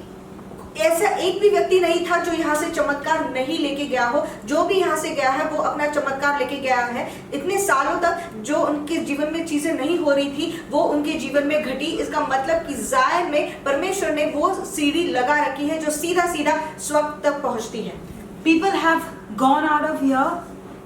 ऐसा एक भी व्यक्ति नहीं था जो यहाँ से चमत्कार नहीं लेके गया हो। जो भी यहाँ से गया है वो अपना चमत्कार लेके गया है। इतने सालों तक जो उनके जीवन में चीजें नहीं हो रही थी वो उनके जीवन में घटी। इसका मतलब कि जायन में परमेश्वर ने वो सीढ़ी लगा रखी है जो सीधा सीधा स्वर्ग तक पहुंचती है। People have gone out of here.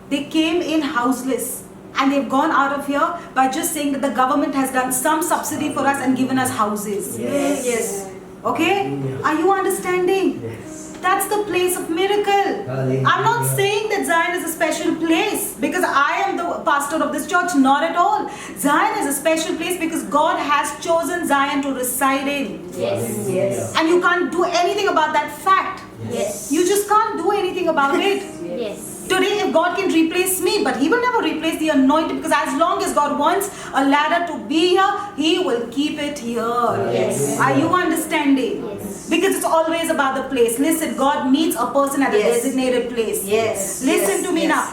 They came in houseless. And they've gone out of here by just saying that the government has done some subsidy for us and given us houses. Yes. Okay? Are you understanding? Yes. That's the place of miracle. Hallelujah. I'm not saying that Zion is a special place because I am the pastor of this church. Not at all. Zion is a special place because God has chosen Zion to reside in. Yes. And you can't do anything about that fact. Yes. You just can't do anything about it. Yes. Today, if God can replace me, but He will never replace the anointing, because as long as God wants a ladder to be here, He will keep it here. Yes. Are you understanding? Yes. Because it's always about the place. Listen, God meets a person at a Yes. designated place. Yes. Listen Yes. to me Yes. now.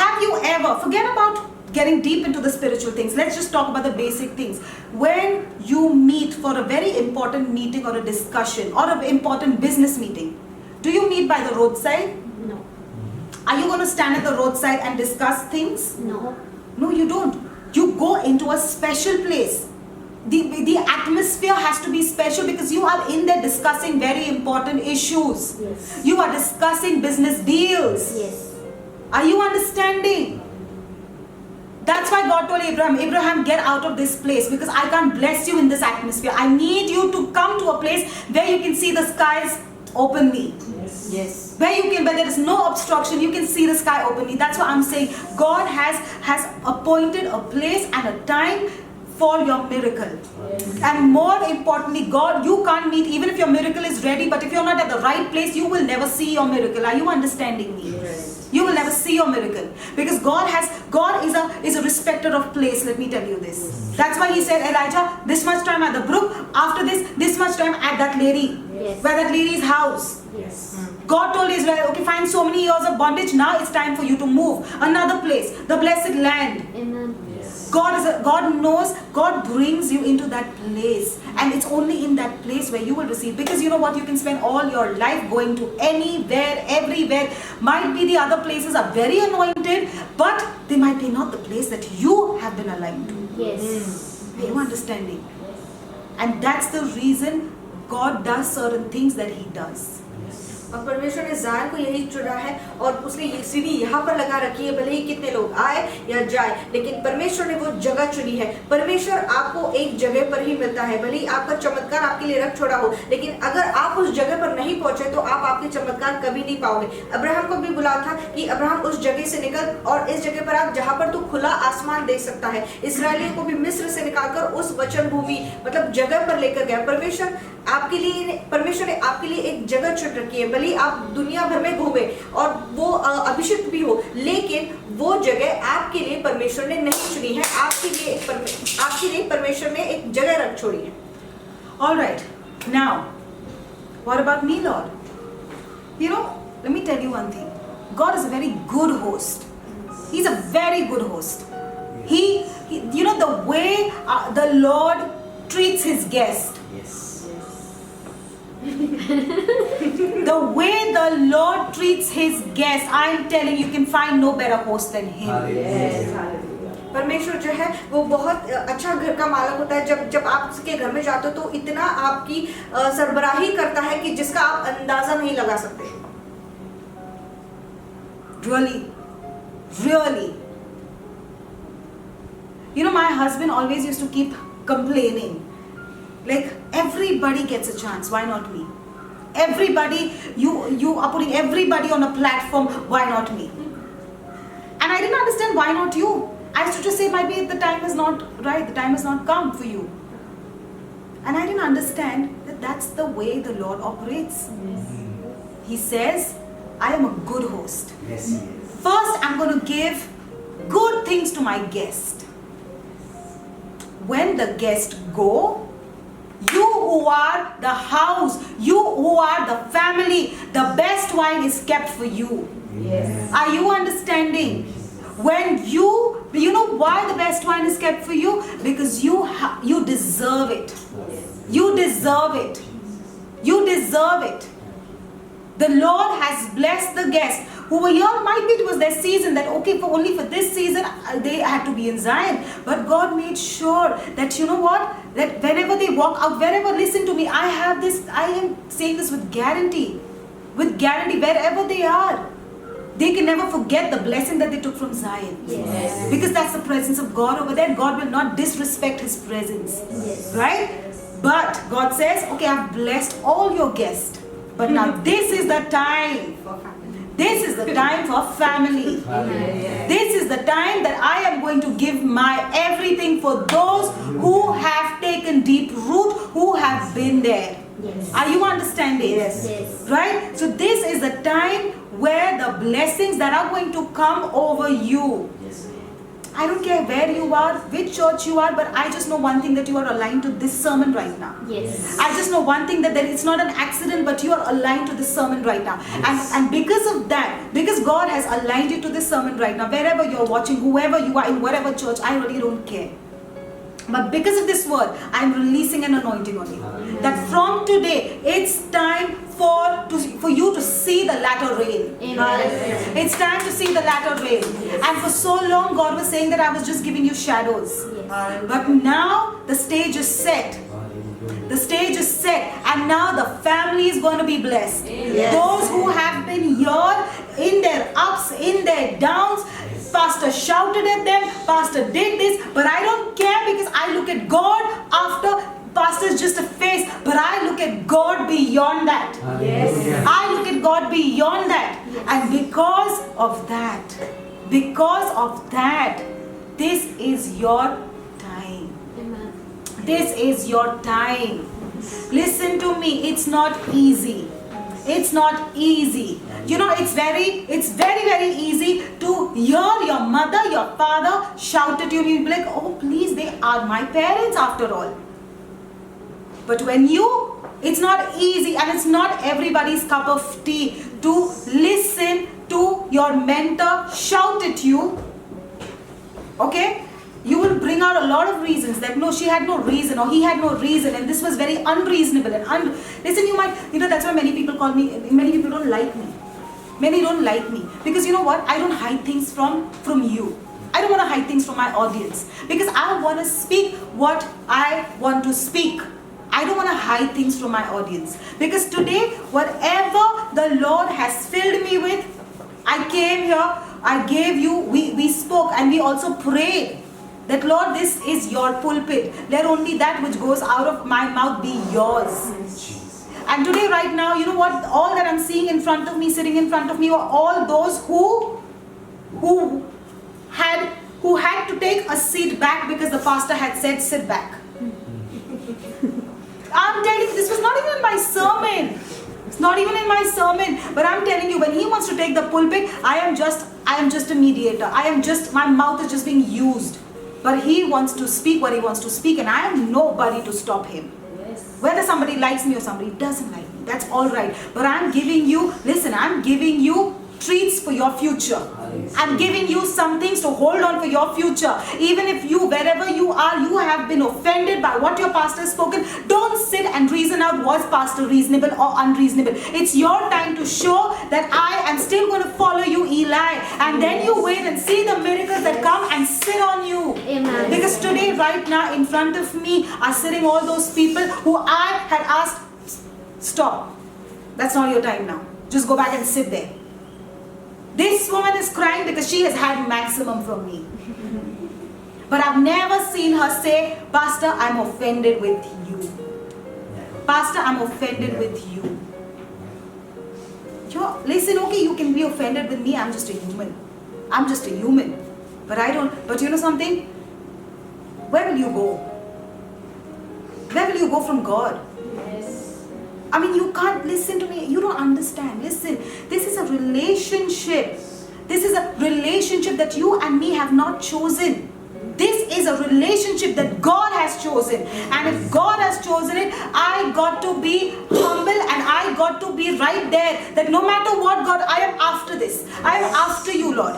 Have you ever, forget about getting deep into the spiritual things. Let's just talk about the basic things. When you meet for a very important meeting or a discussion or an important business meeting, do you meet by the roadside? No. Are you going to stand at the roadside and discuss things? No. No, you don't. You go into a special place. The atmosphere has to be special because you are in there discussing very important issues. Yes. You are discussing business deals. Yes. Are you understanding? That's why God told Abraham, get out of this place because I can't bless you in this atmosphere. I need you to come to a place where you can see the skies openly. Yes. Where there is no obstruction, you can see the sky openly. That's what I'm saying. God has appointed a place and a time for your miracle. And more importantly, God, you can't meet even if your miracle is ready, but if you're not at the right place, you will never see your miracle. Are you understanding me? Yes. You will never see your miracle because God is a respecter of place. Let me tell you this. That's why He said, Elijah, this much time at the brook. After this much time at that lady, Yes. where that lady's house. Yes. God told Israel, okay, fine, so many years of bondage. Now it's time for you to move another place, the blessed land. Amen. God knows, God brings you into that place, and it's only in that place where you will receive. Because you know what, you can spend all your life going to anywhere, everywhere. Might be the other places are very anointed, but they might be not the place that you have been aligned to. Yes. Are you understanding? And that's the reason God does certain things that He does. और परमेश्वर ने जायन को यही चुना है और उसने ये सीढ़ी यहाँ पर लगा रखी है। भले ही कितने लोग आए या जाए, लेकिन परमेश्वर ने वो जगह चुनी है। परमेश्वर आपको एक जगह पर ही मिलता है। भले ही आपका चमत्कार आपके लिए रख छोड़ा हो, लेकिन अगर आप उस जगह पर नहीं पहुंचे तो आप आपके चमत्कार कभी नहीं पाओगे। अब्राहम को भी बुला था कि अब्राहम उस जगह से निकल और इस जगह पर आप जहाँ पर तू खुला आसमान देख सकता है। इसराइलियों को भी मिस्र से निकालकर उस वचन भूमि मतलब जगह पर लेकर गया। परमेश्वर ने आपके लिए एक जगह चुन रखी है। भले आप दुनिया भर में घूमे और वो अभिषिक्त भी हो, लेकिन वो जगह आपके लिए परमेश्वर ने नहीं चुनी है। आपके लिए परमेश्वर ने एक जगह रख छोड़ी है। All right. Now, what about me, Lord? You know, let me tell you one thing. God is a very good host. He's a very good host. He you know, the way the Lord treats his guest. Yes. The way the Lord treats his guest, I'm telling you, you can find no better host than him. Hallelujah. परमेश्वर जो है वो बहुत अच्छा घर का मालक होता है. जब आप उसके घर में जाते हो तो इतना आपकी सरबराही करता है कि जिसका आप अंदाजा नहीं लगा सकते. Really. You know, my husband always used to keep complaining. Like, everybody gets a chance, why not me? Everybody, you are putting everybody on a platform, why not me? And I didn't understand why not you. I used to just say, maybe the time is not right, the time has not come for you. And I didn't understand that that's the way the Lord operates. He says, I am a good host. Yes, he is. First, I'm going to give good things to my guest. When the guest go, you who are the house, you who are the family, the best wine is kept for you. Yes. Are you understanding? When you know why the best wine is kept for you? Because you deserve it. You deserve it. You deserve it. The Lord has blessed the guests who were here. Might be it was their season, that okay, only for this season they had to be in Zion. But God made sure that, you know what, that whenever they walk out, wherever, listen to me, I am saying this with guarantee, wherever they are, they can never forget the blessing that they took from Zion. Yes. Because that's the presence of God over there. God will not disrespect his presence. Yes. Right? But God says, okay, I've blessed all your guests. But now this is the time. This is the time for family. This is the time that I am going to give my everything for those who have taken deep root, who have been there. Yes. Are you understanding? Yes. Right? So this is the time where the blessings that are going to come over you. Yes. I don't care where you are, which church you are, but I just know one thing, that you are aligned to this sermon right now. Yes. I just know one thing, that it's not an accident, but you are aligned to this sermon right now. Yes. And because of that, because God has aligned you to this sermon right now, wherever you're watching, whoever you are, in whatever church, I really don't care. But because of this word, I'm releasing an anointing on you. Hallelujah. That from today, it's time for you to see the latter rain. Amen. It's time to see the latter rain. And for so long, God was saying that I was just giving you shadows. Yes. But now the stage is set. Hallelujah. The stage is set, and now the family is going to be blessed. Yes. Those who have been here in their ups, in their downs, Pastor shouted at them, Pastor did this, but I don't care, because I look at God after. Pastor is just a face, but I look at God beyond that. Hallelujah. I look at God beyond that. And because of that, this is your time. Amen. This is your time. Listen to me, it's not easy. It's not easy. You know, it's very, very easy to hear your mother, your father shout at you, and you'll be like, oh please, they are my parents after all. But when it's not easy, and it's not everybody's cup of tea to listen to your mentor shout at you. Okay? You will bring out a lot of reasons that no, she had no reason, or he had no reason, and this was very unreasonable. Listen, that's why many people call me, many people don't like me. Many don't like me. Because you know what? I don't hide things from you. I don't want to hide things from my audience. Because I want to speak what I want to speak. I don't want to hide things from my audience. Because today, whatever the Lord has filled me with, I came here, I gave you, we spoke, and we also prayed that, Lord, this is your pulpit. Let only that which goes out of my mouth be yours. Jesus. And today, right now, you know what? All that I'm seeing in front of me, sitting in front of me, are all those who had to take a seat back because the pastor had said, sit back. I'm telling you, this was not even in my sermon. It's not even in my sermon. But I'm telling you, when he wants to take the pulpit, I am just a mediator. My mouth is just being used. But he wants to speak what he wants to speak, and I am nobody to stop him. Whether somebody likes me or somebody doesn't like me, that's all right. But I'm giving you, listen, I'm giving you treats for your future. I'm giving you some things to hold on for your future. Even if you, wherever you are, you have been offended by what your pastor has spoken, don't sit and reason out, was pastor reasonable or unreasonable. It's your time to show that I am still going to follow you, Eli. And then you wait and see the miracles that come and sit on you. Amen. Because today, right now, in front of me are sitting all those people who I had asked, stop. That's not your time now. Just go back and sit there. This woman is crying because she has had maximum from me. But I've never seen her say, Pastor, I'm offended with you. Pastor, I'm offended with you. Listen, okay, you can be offended with me. I'm just a human. I'm just a human. But you know something? Where will you go? Where will you go from God? I mean, you can't listen to me. You don't understand. Listen, this is a relationship. This is a relationship that you and me have not chosen. This is a relationship that God has chosen. And if God has chosen it, I got to be humble and I got to be right there. That no matter what, God, I am after this. I am after you, Lord.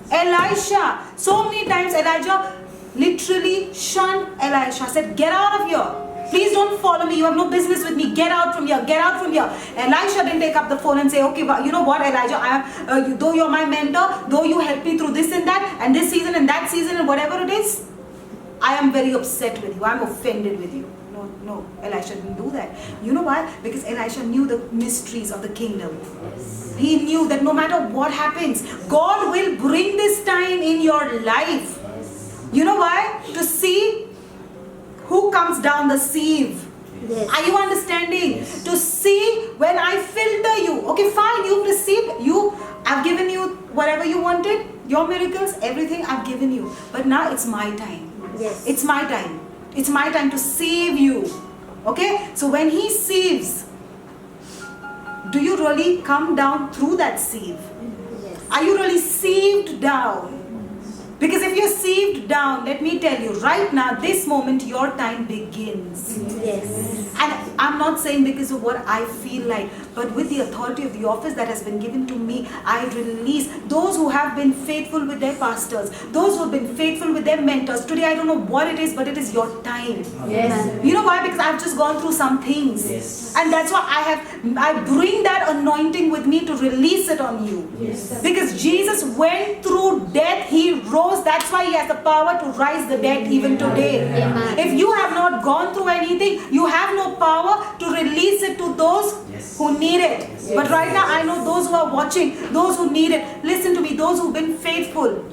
Elisha, so many times Elijah literally shunned Elisha. Said, get out of here. Please don't follow me. You have no business with me. Get out from here. Get out from here. Elisha didn't take up the phone and say, okay, you know what, Elijah, though you're my mentor, though you helped me through this and that, and this season and that season and whatever it is, I am very upset with you. I'm offended with you. No, Elisha didn't do that. You know why? Because Elisha knew the mysteries of the kingdom. He knew that no matter what happens, God will bring this time in your life. You know why? To see who comes down the sieve. Yes. Are you understanding? To see when I filter you. Okay, fine, you've received. I've given you whatever you wanted. Your miracles, everything I've given you. But now it's my time. Yes. It's my time. It's my time to save you. Okay? So when he sieves, do you really come down through that sieve? Yes. Are you really sieved down? Because if you're sieved down, let me tell you, right now, this moment, your time begins. Yes. And I'm not saying because of what I feel like, but with the authority of the office that has been given to me, I release those who have been faithful with their pastors, those who have been faithful with their mentors. Today, I don't know what it is, but it is your time. Yes. You know why? Because I've just gone through some things. Yes. And that's why I bring that anointing with me to release it on you. Yes. Because Jesus went through death, he rose. That's why he has the power to rise the dead even today. Amen. If you have not gone through anything, you have no power to release it to those who need it. Yes. But right now, I know those who are watching, those who need it. Listen to me, those who've been faithful.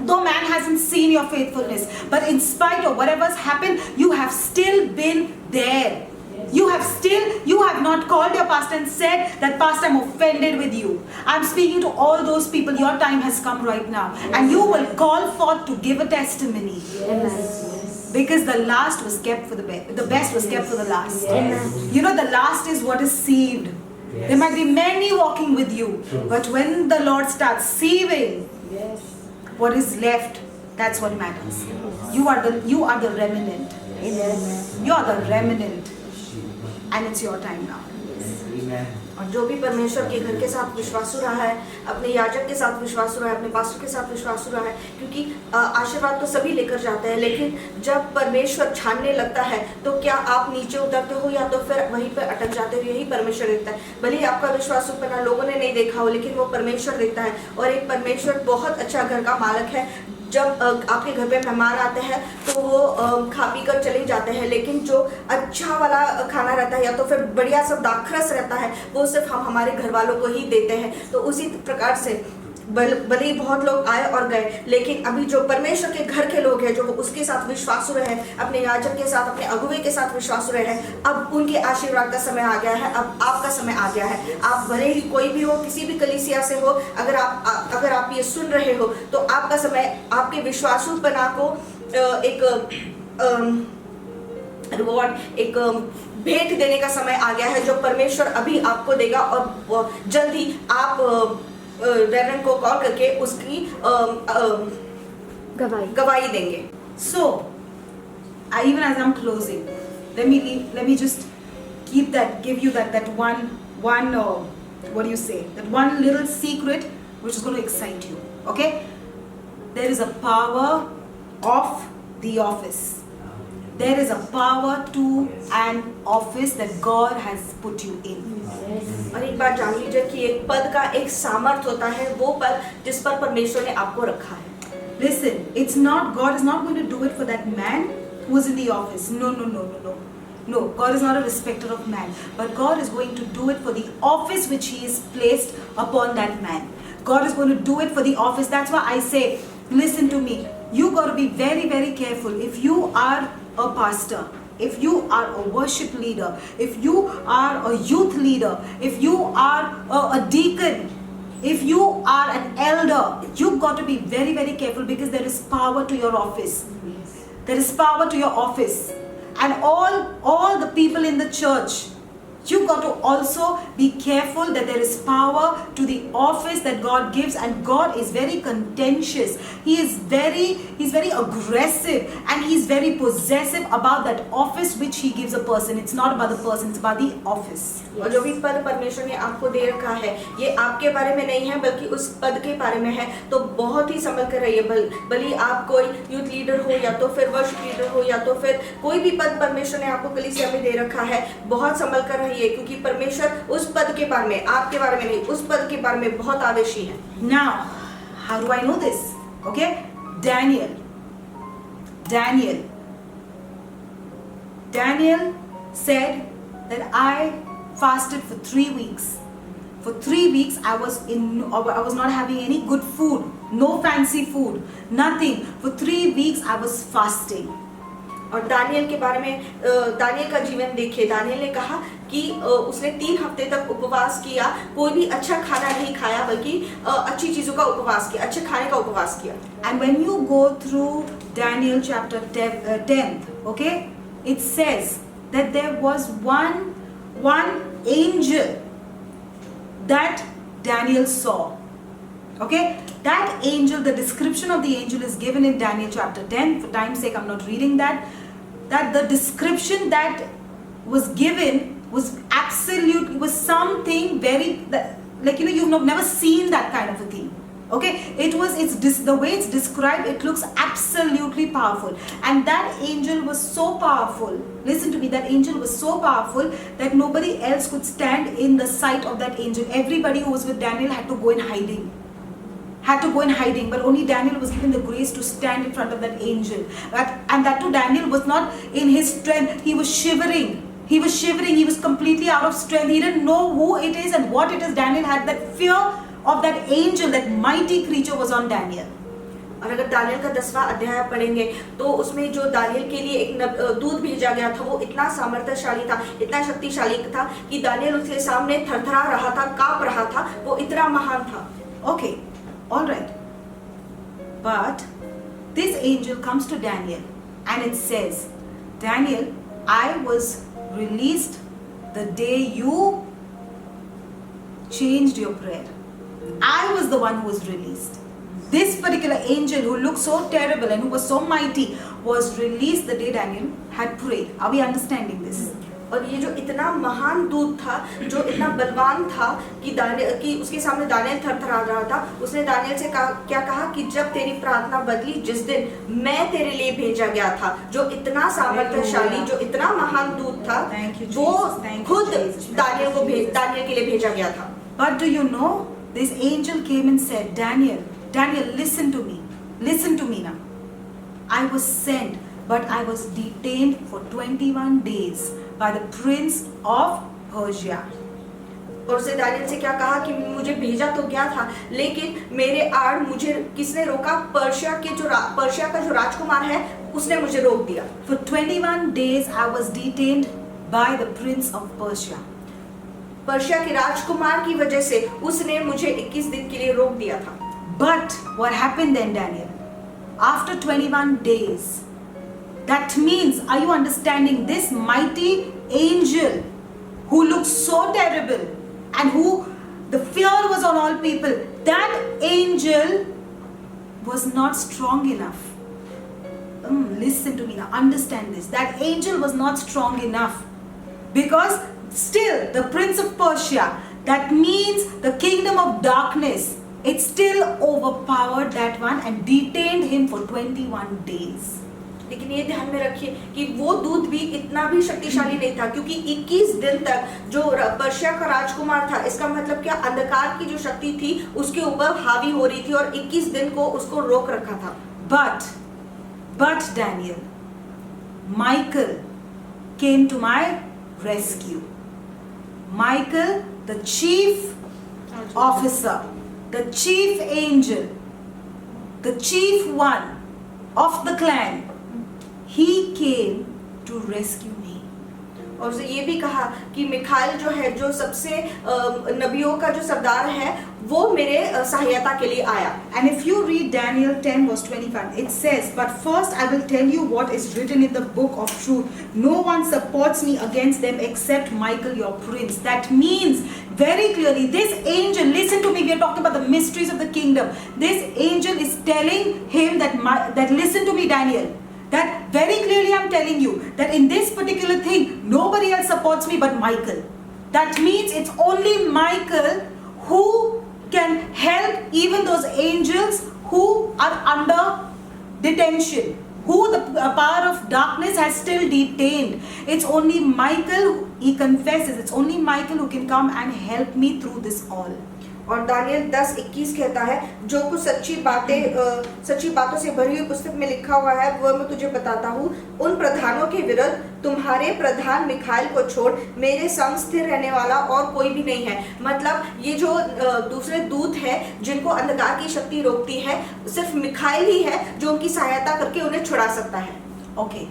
Though man hasn't seen your faithfulness, but in spite of whatever's happened, you have still been there. You have not called your pastor and said that, Pastor, I'm offended with you. I'm speaking to all those people. Your time has come right now. And you will call forth to give a testimony. Yes. Because the last was kept for the best. The best was kept for the last. Amen. You know, the last is what is sieved. Yes. There might be many walking with you. True. But when the Lord starts sieving, Yes. what is left, that's what matters. You are the remnant. Yes. You are the remnant. And it's your time now. Amen. और जो भी परमेश्वर के घर के साथ विश्वासु रहा है, अपने याजक के साथ विश्वासु रहा है, अपने पास्टर के साथ विश्वासु रहा है, क्योंकि आशीर्वाद तो सभी लेकर जाते हैं, लेकिन जब परमेश्वर छानने लगता है तो क्या आप नीचे उतरते हो या तो फिर वहीं पर अटक जाते हो? यही परमेश्वर देखता है। भले ही आपका विश्वासुपना लोगों ने नहीं देखा हो, लेकिन वो परमेश्वर देखता है। और एक परमेश्वर बहुत अच्छा घर का मालिक है। जब आपके घर पे मेहमान आते हैं तो वो खा पी कर चले जाते हैं, लेकिन जो अच्छा वाला खाना रहता है या तो फिर बढ़िया सा दाखरस रहता है, वो सिर्फ हम हमारे घर वालों को ही देते हैं। तो उसी प्रकार से भले ही बहुत लोग आए और गए, लेकिन अभी जो परमेश्वर के घर के लोग हैं, जो उसके साथ विश्वासु रहे हैं, अपने याजक के साथ, अपने अगुवे के साथ विश्वासु रहे हैं, अब उनके आशीर्वाद का समय आ गया है। अब आपका समय आ गया है। आप भले ही कोई भी हो, किसी भी कलीसिया से हो, अगर आप ये सुन रहे हो, तो आपका समय, आपके विश्वासुपना को एक रिवॉर्ड, एक भेंट देने का समय आ गया है, जो परमेश्वर अभी आपको देगा। और जल्द ही आप रेवरेंड को कॉल करके उसकी गवाही देंगे। So, even as I'm closing, let me just give you that one what do you say, that one little secret which is going to excite you. Okay, there is a power of the office. There is a power to an office that God has put you in. Yes. और एक बात जान लीजिए कि एक पद का एक सामर्थ होता है, वो पद जिस पर परमेश्वर ने आपको रखा है. Listen, it's not, God is not going to do it for that man who is in the office. No, God is not a respecter of man. But God is going to do it for the office which He is placed upon that man. God is going to do it for the office. That's why I say, listen to me. You got to be very, very careful. If you are a pastor, if you are a worship leader, if you are a youth leader, if you are a deacon, if you are an elder, you've got to be very, very careful, because there is power to your office. There is power to your office. And all the people in the church, you've got to also be careful that there is power to the office that God gives. And God is very contentious. He's very aggressive, and He's very possessive about that office which He gives a person. It's not about the person, it's about the office. और जो भी पद परमेश्वर ने आपको दे रखा है, ये आपके बारे में नहीं है बल्कि उस पद के बारे में है. तो बहुत ही संभल कर रहिए. भले आप कोई यूथ लीडर हो, या तो फिर वर्शिप लीडर हो, या तो फिर कोई भी पद परमेश्वर ने आपको कलीसिया में दे रखा है, बहुत संभल कर रहिए, क्योंकि परमेश्वर उस पद के बारे में, आपके बारे में नहीं, उस पद के बारे में बहुत आवेशी है. Now, how do I know this? Okay, Daniel said that I fasted for 3 weeks. For 3 weeks I was not having any good food, no fancy food, nothing. For 3 weeks I was fasting. और Daniel के बारे में, Daniel का जीवन देखिए. Daniel ने कहा कि उसने 3 हफ्ते तक उपवास किया, कोई भी अच्छा खाना नहीं खाया, बल्कि अच्छी चीजों का उपवास किया, अच्छे खाने का उपवास किया. And when you go through Daniel chapter 10, okay, it says that there was one angel that Daniel saw. Okay, that angel, the description of the angel is given in Daniel chapter 10. For time's sake, I'm not reading that. That the description that was given was absolute, was something very, like, you know, you've never seen that kind of a thing. Okay, the way it's described, it looks absolutely powerful. And that angel was so powerful. Listen to me, that angel was so powerful that nobody else could stand in the sight of that angel. Everybody who was with Daniel had to go in hiding. But only Daniel was given the grace to stand in front of that angel. And that too, Daniel was not in his strength. He was shivering. He was completely out of strength. He didn't know who it is and what it is. Daniel had that fear of that angel, that mighty creature was on Daniel. और अगर Daniel का 10वां अध्याय पढ़ेंगे तो उसमें जो Daniel के लिए एक दूत भेजा गया था, वो इतना सामर्थ्यशाली था, इतना शक्तिशाली था कि दानियल उसके सामने थरथरा रहा था, कांप रहा था. वो इतना महान था. Okay, all right. But this angel comes to Daniel and it says, Daniel, I was released the day you changed your prayer. I was the one who was released. This particular angel who looked so terrible and who was so mighty was released the day Daniel had prayed. Are we understanding this? और ये जो इतना महान दूत था, जो इतना बलवान था कि उसके सामने दानियल थरथरा रहा था, उसने दानियल से क्या कहा कि जब तेरी प्रार्थना बदली, जिस दिन मैं तेरे लिए भेजा गया था, जो इतना सामर्थ्यशाली, जो इतना महान दूत था, वो खुद दानियल के लिए भेजा गया था. But do you know, this angel came and said, Daniel, listen to me now. I was sent, but I was detained for 21 days by the prince of Persia. और उसे दानियल से क्या कहा कि मुझे भेजा तो गया था, लेकिन मेरे आड़ मुझे किसने रोका? पर्शिया का जो राजकुमार है, उसने मुझे रोक दिया. For 21 days I was detained by the prince of Persia. Persia के राजकुमार की वजह से उसने मुझे 21 दिन के लिए रोक दिया था. But what happened then, Daniel? After 21 days, that means, are you understanding, this mighty angel who looked so terrible and who the fear was on all people, that angel was not strong enough. listen to me now, understand this. That angel was not strong enough, because still the prince of Persia, that means the kingdom of darkness, it still overpowered that one and detained him for 21 days. लेकिन ये ध्यान में रखिए कि वो दूत भी इतना भी शक्तिशाली नहीं था, क्योंकि 21 दिन तक जो पर्शिया का राजकुमार था, इसका मतलब क्या, अंधकार की जो शक्ति थी उसके ऊपर हावी हो रही थी और 21 दिन को उसको रोक रखा था. But Daniel, Michael came to my rescue. Michael, the chief officer, the chief angel, the chief one of the clan, he came to rescue me. और उसे ये भी कहा कि मिखाइल जो है, जो सबसे नबियों का जो सरदार है, वो मेरे सहायता के लिए आया. And if you read Daniel 10 verse 25, it says, "But first I will tell you what is written in the book of truth. No one supports me against them except Michael your prince." That means very clearly, this angel, listen to me, we are talking about the mysteries of the kingdom. This angel is telling him that listen to me, Daniel, that very clearly I'm telling you that in this particular thing, nobody else supports me but Michael. That means it's only Michael who can help even those angels who are under detention, who the power of darkness has still detained. It's only Michael, he confesses, it's only Michael who can come and help me through this all. और Daniel 10:21 कहता है, जो कुछ सच्ची बातों से भरी हुई पुस्तक में लिखा हुआ है वह मैं तुझे बताता हूँ. उन प्रधानों के विरुद्ध तुम्हारे प्रधान मिखाइल को छोड़ मेरे संग स्थिर रहने वाला और कोई भी नहीं है. मतलब ये जो दूसरे दूत है जिनको अंधकार की शक्ति रोकती है, सिर्फ मिखाइल ही है जो उनकी सहायता करके उन्हें छुड़ा सकता है. Okay,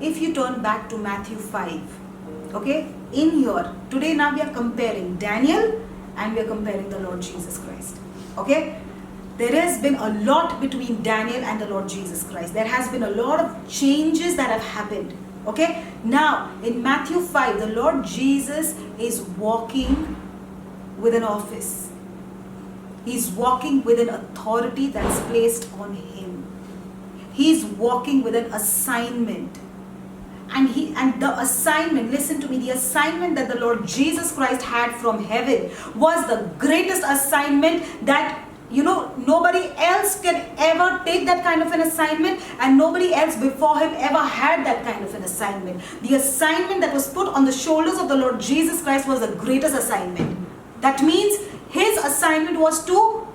if you turn back to Matthew 5, okay, in here today now we are comparing Daniel and we are comparing the Lord Jesus Christ. Okay, there has been a lot between Daniel and the Lord Jesus Christ. There has been a lot of changes that have happened. Okay, now in Matthew 5, the Lord Jesus is walking with an office. He's walking with an authority that's placed on him. He's walking with an assignment. And the assignment, listen to me, the assignment that the Lord Jesus Christ had from heaven was the greatest assignment that, nobody else can ever take that kind of an assignment, and nobody else before him ever had that kind of an assignment. The assignment that was put on the shoulders of the Lord Jesus Christ was the greatest assignment. That means his assignment was to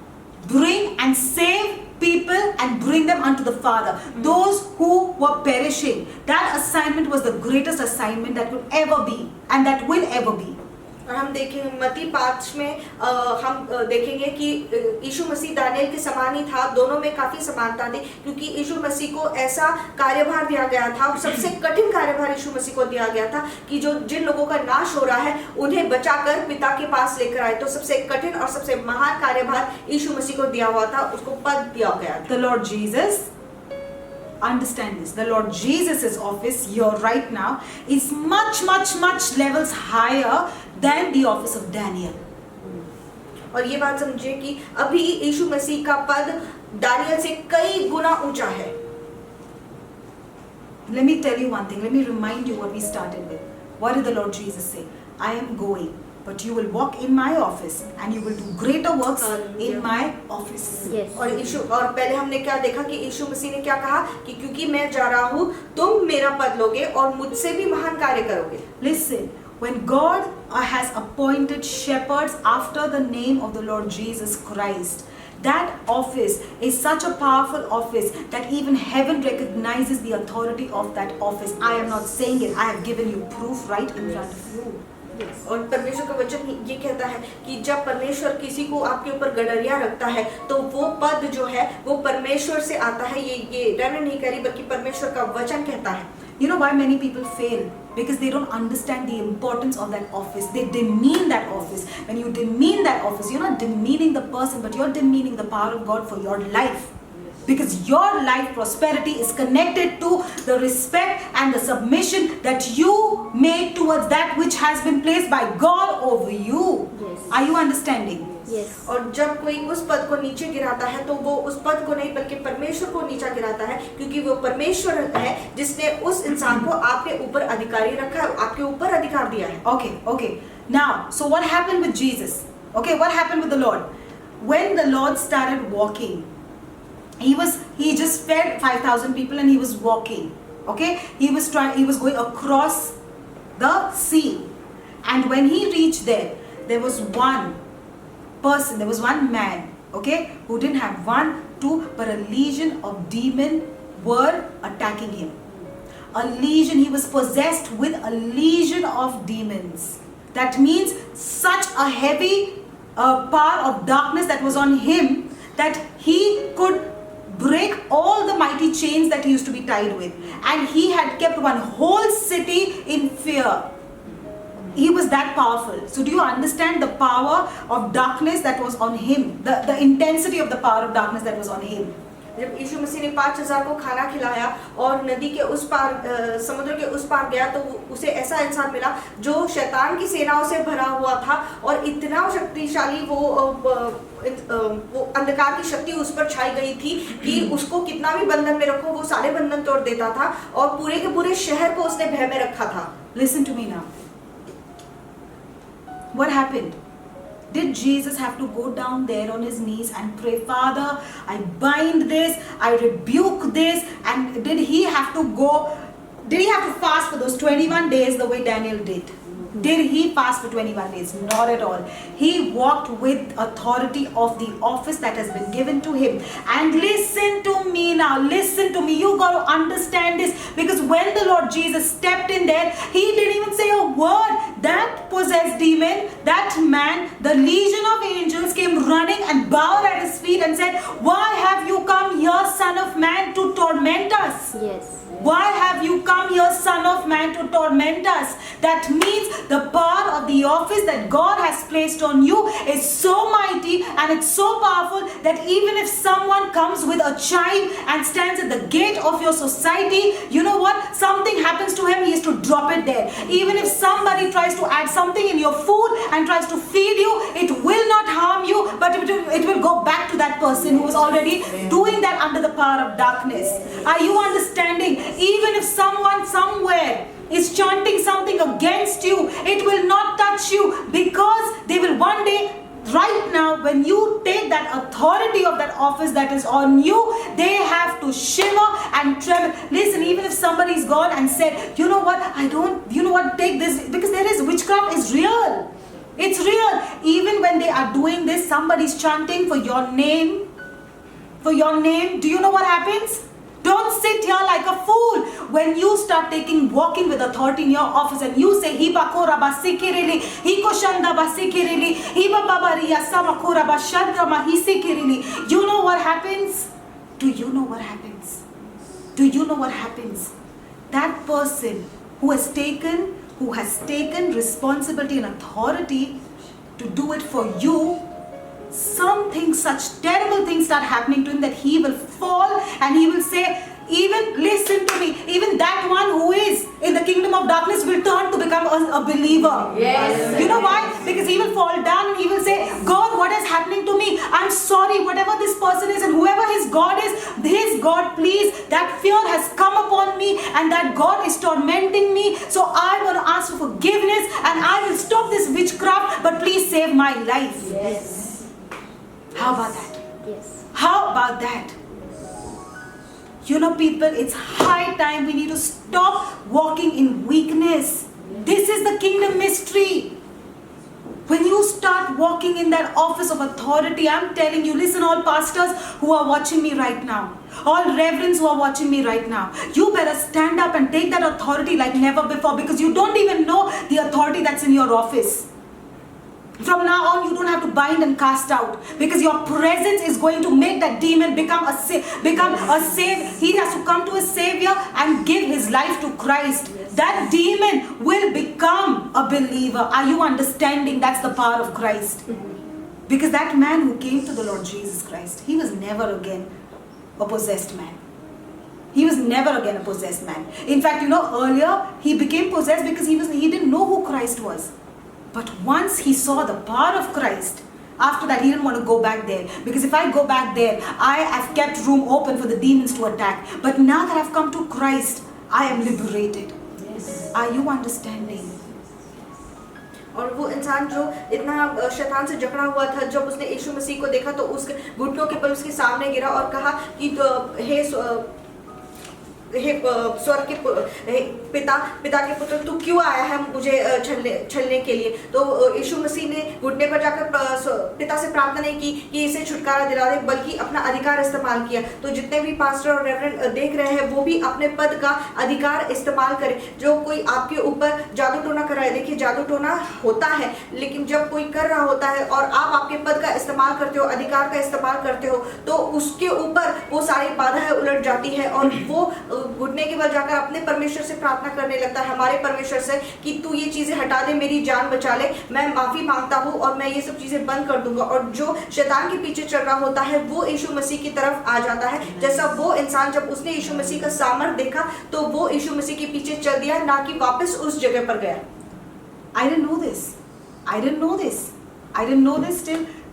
bring and save people and bring them unto the Father, those who were perishing. That assignment was the greatest assignment that could ever be and that will ever be. और हम देखेंगे मत्ती 5 में हम देखेंगे कि यीशु मसीह Daniel के समान ही था. दोनों में काफी समानता थी, क्योंकि यीशु मसीह को ऐसा कार्यभार दिया गया था, और सबसे कठिन कार्यभार यीशु मसीह को दिया गया था कि जो जिन लोगों का नाश हो रहा है उन्हें बचाकर पिता के पास लेकर आए. तो सबसे कठिन और सबसे महान कार्यभार यीशु मसीह को दिया हुआ था, उसको पद दिया गया था. The Lord Jesus, understand this, the Lord Jesus' office here right now is much levels higher than the office of Daniel. और ये बात समझिए कि अभी यीशु मसीह का पद दानियल से कई गुना ऊंचा है. Let me tell you one thing, let me remind you what we started with. What did the Lord Jesus say? I am going, but you will walk in my office and you will do greater works in my office. Yes. और पहले हमने क्या देखा कि यीशु मसीह ने क्या कहा कि क्योंकि मैं जा रहा हूँ तुम मेरा पद लोगे और मुझसे भी महान कार्य करोगे. Listen, when God has appointed shepherds after the name of the Lord Jesus Christ, that office is such a powerful office that even heaven recognizes the authority of that office. I am not saying it, I have given you proof right in front of you. और परमेश्वर का वचन ये कहता है कि जब परमेश्वर किसी को आपके ऊपर गडरिया रखता है तो वो पद जो है वो परमेश्वर से आता है. ये डैनियल नहीं कह रही बल्कि परमेश्वर का वचन कहता है. You know why many people fail? Because they don't understand the importance of that office. They demean that office. When you demean that office, you're not demeaning the person, but you're demeaning the power of God for your life. Because your life prosperity is connected to the respect and the submission that you make towards that which has been placed by God over you. Yes. Are you understanding? Yes. और जब कोई उस पद को नीचे गिराता है तो वो उस पद को नहीं बल्कि परमेश्वर को नीचा गिराता है, क्योंकि वो परमेश्वर है जिसने उस इंसान को आपके ऊपर अधिकारी रखा है, आपके ऊपर अधिकार दिया है। Okay. Now, so what happened with Jesus? Okay, what happened with the Lord? When the Lord started walking, he just fed 5,000 people and he was walking. Okay, he was going across the sea, and when he reached there was one person, there was one man, okay, who didn't have 1, 2, but a legion of demons were attacking him. A legion, he was possessed with a legion of demons. That means such a heavy power of darkness that was on him that he could break all the mighty chains that he used to be tied with, and he had kept one whole city in fear. He was that powerful. So do you understand the power of darkness that was on him, the intensity of the power of darkness that was on him? जब यीशु मसीह ने 5,000 को खाना खिलाया और नदी के उस पार समुद्र के उस पार गया, तो उसे ऐसा इंसान मिला जो शैतान की सेनाओं से भरा हुआ था, और इतना शक्तिशाली वो अंधकार की शक्ति उस पर छाई गई थी कि उसको कितना भी बंधन में रखो वो सारे बंधन तोड़ देता था, और पूरे के पूरे शहर को उसने भय में रखा था। Listen to me now. What happened? Did Jesus have to go down there on his knees and pray, Father, I bind this, I rebuke this, and did he have to fast for those 21 days the way Daniel did? Did he fast for 21 days? Not at all. He walked with authority of the office that has been given to him. And listen to me now. Listen to me. You got to understand this, because when the Lord Jesus stepped in there, he didn't even say a word. That possessed demon, that man, the legion of angels came running and bowed at his feet and said, why have you come here, Son of Man, to torment us? Yes. Why have you come here, Son of Man, to torment us? That means the power of the office that God has placed on you is so mighty and it's so powerful that even if someone comes with a child and stands at the gate of your society, you know what? Something happens to him, he has to drop it there. Even if somebody tries to add something in your food and tries to feed you, it will not harm you, but it will go back to that person who was already doing that under the power of darkness. Are you understanding? Even if someone somewhere is chanting something against you, it will not touch you, because they will one day, right now, when you take that authority of that office that is on you, they have to shiver and tremble. Listen, even if somebody's gone and said, you know what, take this, because there is witchcraft is real. It's real. Even when they are doing this, somebody's chanting for your name. Do you know what happens? Don't sit here like a fool. When you start walking with authority in your office and you say, Hiba kora basikirili, Hiko shanda basikirili, Hiba babariya samakora bashadra mahisikirili. You know what happens? Do you know what happens? Do you know what happens? That person who has taken responsibility and authority to do it for you, such terrible things start happening to him that he will fall and he will say, even listen to me, even that one who is in the kingdom of darkness will turn to become a believer. Yes. You know why? Because he will fall down and he will say, God, what is happening to me? I'm sorry, whatever this person is and whoever his God is, his God, please, that fear has come upon me and that God is tormenting me. So I want to ask for forgiveness and I will stop this witchcraft, but please save my life. Yes. How about that? Yes. How about that? You know, people, it's high time we need to stop walking in weakness. This is the kingdom mystery. When you start walking in that office of authority, I'm telling you, listen, all pastors who are watching me right now, all reverends who are watching me right now, you better stand up and take that authority like never before, because you don't even know the authority that's in your office. From now on, you don't have to bind and cast out, because your presence is going to make that demon become a savior. He has to come to a savior and give his life to Christ. That demon will become a believer. Are you understanding? That's the power of Christ. Because that man who came to the Lord Jesus Christ, he was never again a possessed man. He was never again a possessed man. In fact, earlier he became possessed because he didn't know who Christ was. But once he saw the power of Christ, After that, he didn't want to go back there. Because if I go back there, I have kept room open for the demons to attack. But now that I've come to Christ, I am liberated. Yes. Are you understanding? और वो इंसान जो इतना शैतान से जकड़ा हुआ था, जब उसने यीशु मसीह को देखा तो उसके घुटनों के बल उसके सामने गिरा और कहा कि हे स्वर्ग के पिता के पुत्र, तू क्यों आया है मुझे छलने के लिए। तो यीशु मसीह ने घुटने पर जाकर पिता से प्रार्थना नहीं की कि इसे छुटकारा दिला दे, बल्कि अपना अधिकार इस्तेमाल किया। तो जितने भी पास्टर और रेवरेंड देख रहे हैं, वो भी अपने पद का अधिकार इस्तेमाल करें। जो कोई आपके ऊपर जादू टोना कराए, देखिए जादू टोना होता है, लेकिन जब कोई कर रहा होता है और आप आपके पद का इस्तेमाल करते हो, अधिकार का इस्तेमाल करते हो, तो उसके ऊपर वो सारी बाधाएं उलट जाती है और वो घुटने के बल जाकर अपने परमेश्वर से प्रार्थना करने लगता है, हमारे परमेश्वर से, कि तू ये चीजें हटा दे, मेरी जान बचा ले, मैं माफी मांगता हूँ और मैं ये सब चीजें बंद कर दूंगा। और जो शैतान के पीछे चल रहा होता है वो यीशु मसीह की तरफ आ जाता है। जैसा वो इंसान जब उसने यीशु मसीह का सामर्थ्य देखा तो वो यीशु मसीह के पीछे चल दिया, ना कि वापस उस जगह पर गया। I didn't know this. I didn't know this. I didn't know this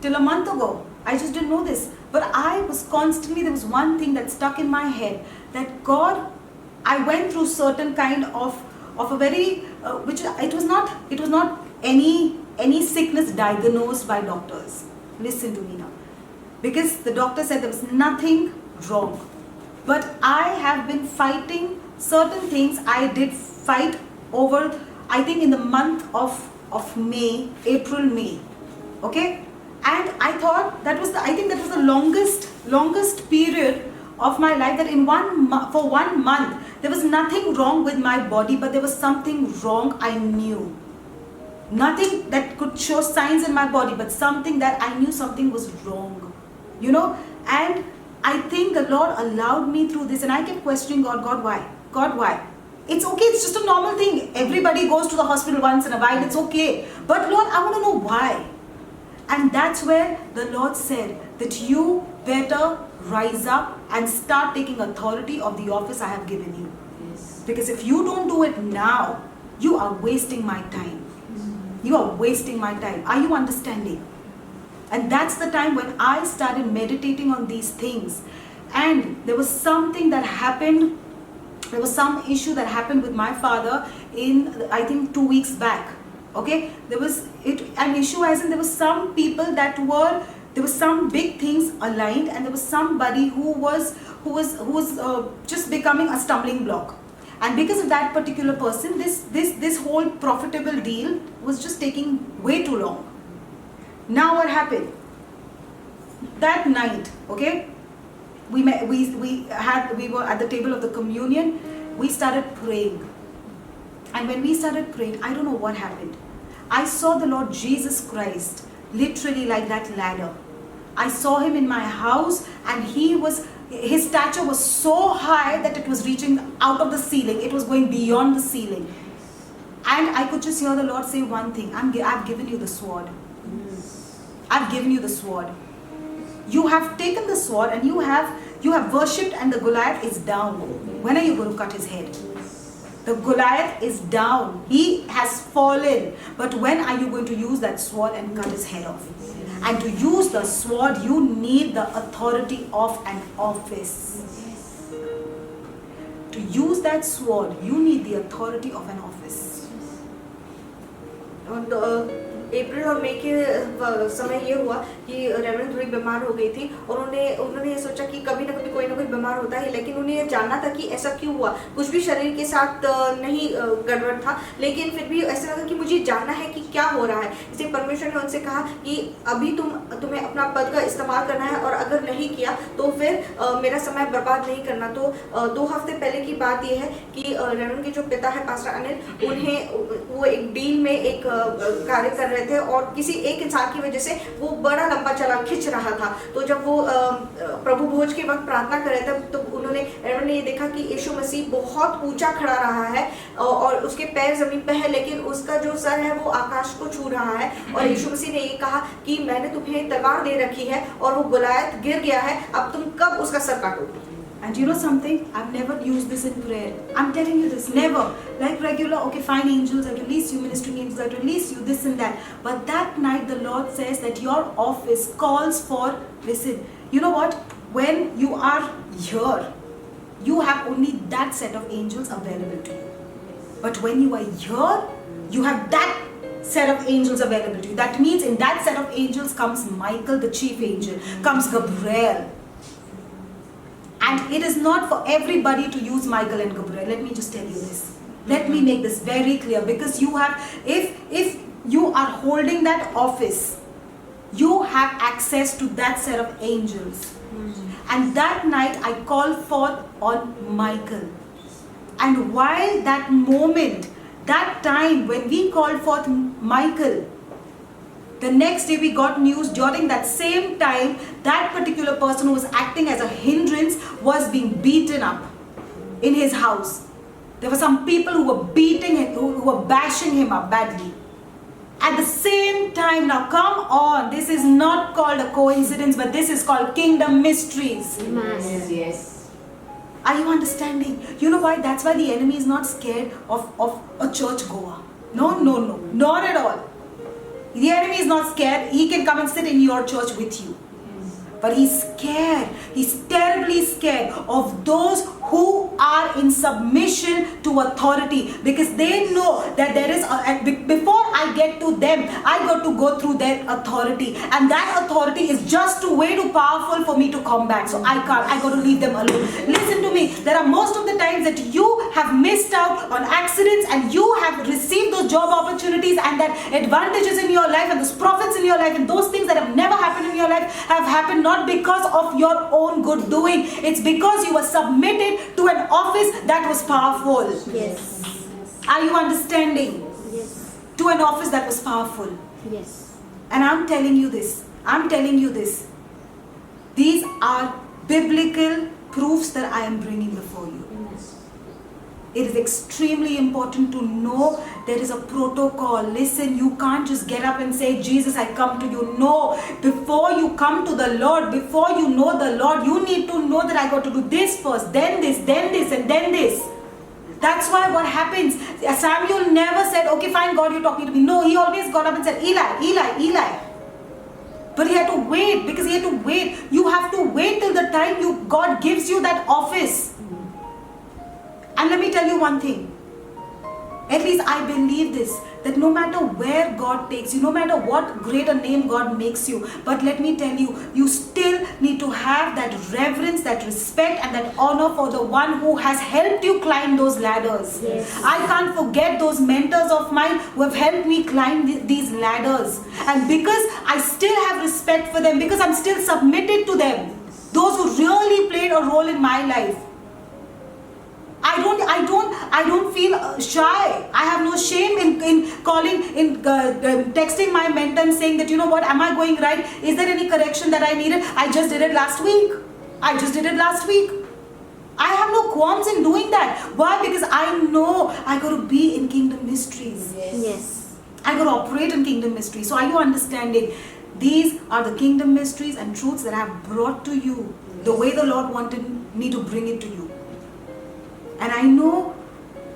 till a month ago. I just didn't know this. But I was constantly, there was one thing that stuck in my head, that God, I went through certain kind of a very, which it was not any sickness diagnosed by doctors. Listen to me now. Because the doctor said there was nothing wrong. But I have been fighting certain things. I did fight over, I think in the month of May, April-May, okay? And I thought that was the longest period of my life, that in for 1 month, there was nothing wrong with my body, but there was something wrong. I knew. Nothing that could show signs in my body, but something that I knew something was wrong. You know? And I think the Lord allowed me through this, and I kept questioning God, God, why? God, why? It's okay, it's just a normal thing. Everybody goes to the hospital once in a while, it's okay. But Lord, I want to know why. And that's where the Lord said that you better rise up and start taking authority of the office I have given you. Yes. Because if you don't do it now, you are wasting my time. You are wasting my time. Are you understanding? And that's the time when I started meditating on these things. And there was something that happened. There was some issue that happened with my father in, I think, 2 weeks back. Okay? There was an issue as in there were some people that were, there were some big things aligned, and there was somebody who was just becoming a stumbling block. And because of that particular person, this whole profitable deal was just taking way too long. Now what happened? That night, okay, we were at the table of the communion. We started praying. And when we started praying, I don't know what happened. I saw the Lord Jesus Christ literally like that ladder. I saw him in my house, and his stature was so high that it was reaching out of the ceiling. It was going beyond the ceiling. And I could just hear the Lord say one thing: I've given you the sword. I've given you the sword. You have taken the sword and you have worshipped, and the Goliath is down. When are you going to cut his head? The Goliath is down. He has fallen. But when are you going to use that sword and cut his head off? And to use the sword, you need the authority of an office. To use that sword, you need the authority of an office. अप्रैल और मई के समय ये हुआ कि reverend थोड़ी बीमार हो गई थी, और उन्होंने ये सोचा कि कभी ना कभी कोई ना कोई बीमार होता है, लेकिन उन्हें ये जानना था कि ऐसा क्यों हुआ। कुछ भी शरीर के साथ नहीं गड़बड़ था, लेकिन फिर भी ऐसा लगा कि मुझे जानना है कि क्या हो रहा है। इसलिए परमेश्वर ने उनसे कहा कि अभी तुम्हें अपना पद का इस्तेमाल करना है, और अगर नहीं किया तो फिर मेरा समय बर्बाद नहीं करना। तो 2 हफ्ते पहले की बात ये है कि रेवरेंड के जो पिता है पास्टर अनिल, वो एक डील में एक कार्य कर रहे थे, और किसी एक इंसान की वजह से वो बड़ा लंबा चला खिंच रहा था। तो जब वो प्रभु भोज के वक्त प्रार्थना कर रहे थे, तो उन्होंने ये देखा कि यीशु मसीह बहुत ऊंचा खड़ा रहा है, और उसके पैर जमीन पे है, लेकिन उसका जो सर है वो आकाश को छू रहा है। और यीशु मसीह ने ये कहा कि मैंने तुम्हें तलवार दे रखी है, और वो गोलायत गिर गया है, अब तुम कब उसका sir काटोगे। And you know something? I've never used this in prayer. I'm telling you this, never. Like regular, okay, fine, angels, I've released you, ministering angels, I've released you, this and that. But that night, the Lord says that your office calls for, listen, you know what? When you are here, you have only that set of angels available to you. But when you are here, you have that set of angels available to you. That means in that set of angels comes Michael, the chief angel, comes Gabriel. And it is not for everybody to use Michael and Gabriel. Let me just tell you this. Let me make this very clear, because you have, if you are holding that office, you have access to that set of angels. And that night I called forth on Michael. And while that moment, that time when we called forth Michael, the next day we got news during that same time, that particular person who was acting as a hindrance was being beaten up in his house. There were some people who were beating him, who were bashing him up badly. At the same time, now come on, this is not called a coincidence, but this is called kingdom mysteries. Amen. Yes. Are you understanding? You know why? That's why the enemy is not scared of a church goer. No, not at all. The enemy is not scared. He can come and sit in your church with you. But he's scared. He's terribly scared of those who are in submission to authority, because they know that there is before I get to them, I got to go through their authority, and that authority is just way too powerful for me to combat. So I can't. I got to leave them alone. Listen to me. There are most of the times that you have missed out on accidents, and you have received those job opportunities and that advantages in your life and those profits in your life, and those things that have never happened in your life have happened not because of your own good doing. It's because you were submitted to an office that was powerful. Yes. Are you understanding? Yes. To an office that was powerful. Yes. And I'm telling you this. These are biblical proofs that I am bringing before you. It is extremely important to know there is a protocol. Listen, you can't just get up and say, Jesus, I come to you. No, before you come to the Lord, before you know the Lord, you need to know that I got to do this first, then this, and then this. That's why what happens, Samuel never said, okay, fine, God, you're talking to me. No, he always got up and said, Eli. But he had to wait, because he had to wait. You have to wait till the time God gives you that office. And let me tell you one thing. At least I believe this, that no matter where God takes you, no matter what greater name God makes you, but let me tell you, you still need to have that reverence, that respect, and that honor for the one who has helped you climb those ladders. Yes. I can't forget those mentors of mine who have helped me climb these ladders. And because I still have respect for them, because I'm still submitted to them, those who really played a role in my life, I don't feel shy. I have no shame in calling, texting my mentor and saying that, you know what, am I going right? Is there any correction that I needed? I just did it last week. I have no qualms in doing that. Why? Because I know I got to be in kingdom mysteries. Yes. I got to operate in kingdom mysteries. So are you understanding? These are the kingdom mysteries and truths that I have brought to you the way the Lord wanted me to bring it to you. And I know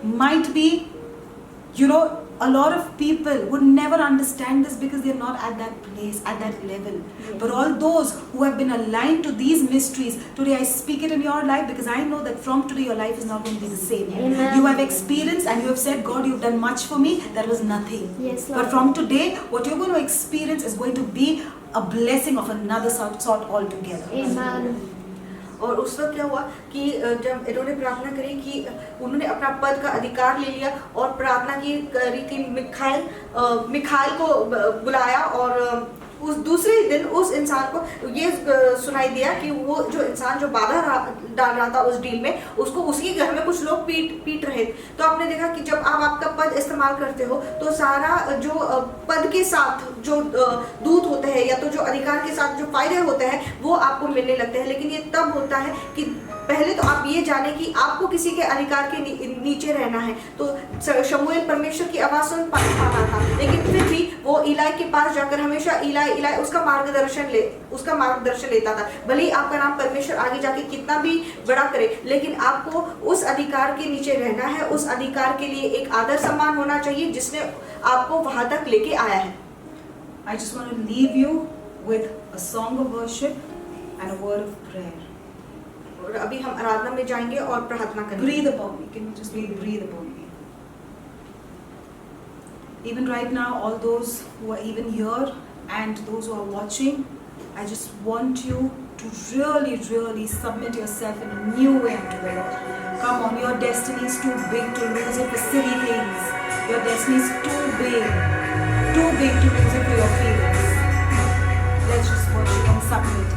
might be, a lot of people would never understand this because they're not at that place, at that level. But all those who have been aligned to these mysteries, today I speak it in your life, because I know that from today your life is not going to be the same. Amen. You have experienced and you have said, God, you've done much for me. That was nothing. Yes, Lord. But from today, what you're going to experience is going to be a blessing of another sort altogether. Amen. और उस वक्त क्या हुआ कि जब इन्होंने प्रार्थना करी कि उन्होंने अपना पद का अधिकार ले लिया और प्रार्थना की करी कि मिखाइल को बुलाया, और उस दूसरे दिन उस इंसान को ये सुनाई दिया कि वो जो इंसान जो बाधा डाल रहा था उस डील में, उसको उसके घर में कुछ लोग पीट रहे थे। तो आपने देखा कि जब आप आपका पद इस्तेमाल करते हो तो सारा जो पद के साथ जो दूत होते हैं या तो जो अधिकार के साथ जो फायदे होते हैं वो आपको मिलने लगते हैं। लेकिन ये तब होता है कि पहले तो आप ये जाने कि आपको किसी के अधिकार के नीचे रहना है। तो शमूएल परमेश्वर की आवाज सुन पाता था, लेकिन फिर भी वो इलाई के पास जाकर हमेशा इलाई उसका मार्गदर्शन लेता था। भले ही आपका नाम परमेश्वर आगे जाके कितना भी बड़ा करे, लेकिन आपको उस अधिकार के नीचे रहना है। उस अधिकार के लिए एक आदर सम्मान होना चाहिए जिसने आपको वहां तक लेके आया है। I just want to leave you with a song of worship and a word of prayer. और अभी हम आराधना में जाएंगे और प्रार्थना करेंगे। Breathe upon me. Can you just breathe upon me? Even right now, all those who are even here and those who are watching, I just want you to really, really submit yourself in a new way unto the Lord. Come on, your destiny is too big to lose it for silly things. Your destiny is too big to lose it for your feelings. Let's just worship and submit.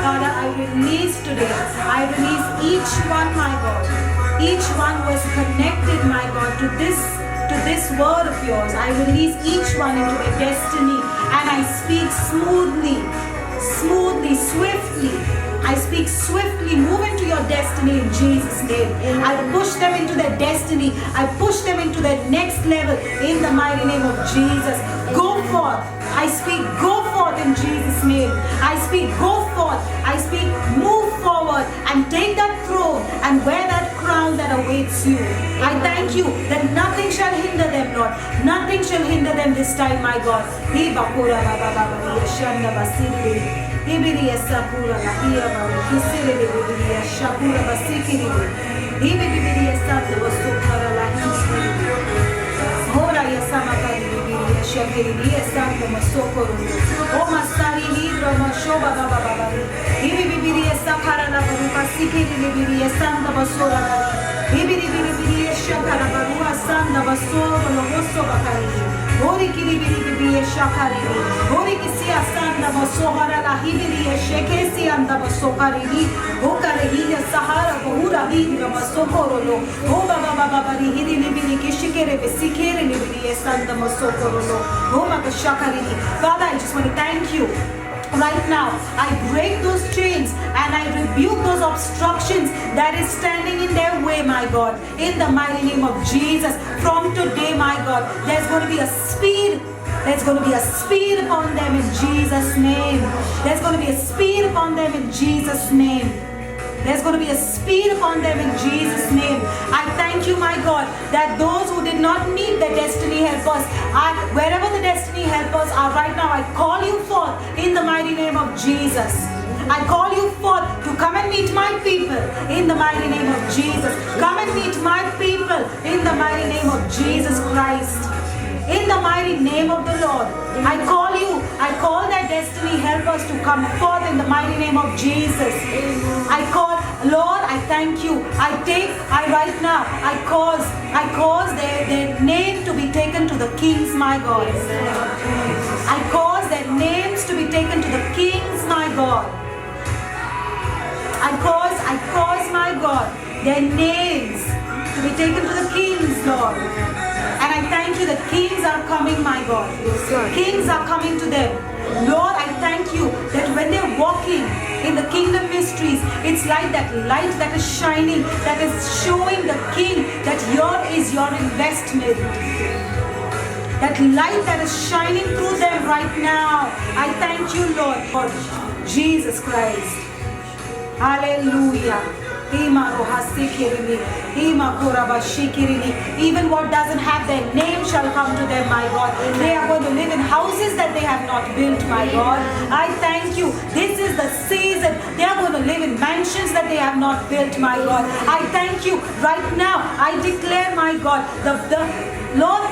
Father, I release today, I release each one, my God, each one who is connected, my God, to this word of yours. I release each one into their destiny, and I speak smoothly, swiftly. I speak swiftly, move into your destiny in Jesus' name. I push them into their destiny. I push them into their next level in the mighty name of Jesus. Go forth. I speak, go forth in Jesus' name. I speak, go forth. I speak, move forward and take that throne and wear that crown that awaits you. I thank you that nothing shall hinder them, Lord. Nothing shall hinder them this time, my God. Ibiriya Sakura Lahia Baba Kisiri Ibiriya Shakura Basikiri Ibiriya Santa Basukara Lahiri Hora Yasamakari Ibiriya Shakiri Santa Masokoro O Masari Libra Mashoba Baba Baba Ibiriya Sakara Lahiri Basikiri Ibiriya Santa Basura Ibiriya Shakara Barua Santa Basoro Lohoso Bakari Hori Kiribiriya Shakari Hori Kisia Santa Basohara Lahiri Shekesi and the Basokari Okari Sahara Bahura Hindra Masokoro O Baba Baba Hiri Libiri Kishikere Sikere Libiri Santa Masokoro O Makashakari. Father, I just want to thank you. Right now, I break those chains and I rebuke those obstructions that is standing in their way, my God. In the mighty name of Jesus, from today, my God, there's going to be a speed. There's going to be a speed upon them in Jesus' name. There's going to be a speed upon them in Jesus' name. There's going to be a speed upon them in Jesus' name. I thank you, my God, that those who did not meet their destiny helpers, wherever the destiny helpers are right now, I call you forth in the mighty name of Jesus. I call you forth to come and meet my people in the mighty name of Jesus. Come and meet my people in the mighty name of Jesus Christ. In the mighty name of the Lord, I call their destiny helpers to come forth in the mighty name of Jesus. I call, Lord, I thank you. I cause their name to be taken to the kings, my God. I cause their names to be taken taken to the kings, my God. I cause, my God, their names to be taken to the kings, Lord. And I thank you that kings are coming, my God. Kings are coming to them. Lord, I thank you that when they're walking in the kingdom mysteries, it's like that light that is shining, that is showing the king that here is your investment. That light that is shining through them right now. I thank you, Lord, for Jesus Christ. Hallelujah. Even what doesn't have their name shall come to them, my God. They are going to live in houses that they have not built, my God. I thank you. This is the season. They are going to live in mansions that they have not built, my God. I thank you. Right now, I declare, my God, the Lord,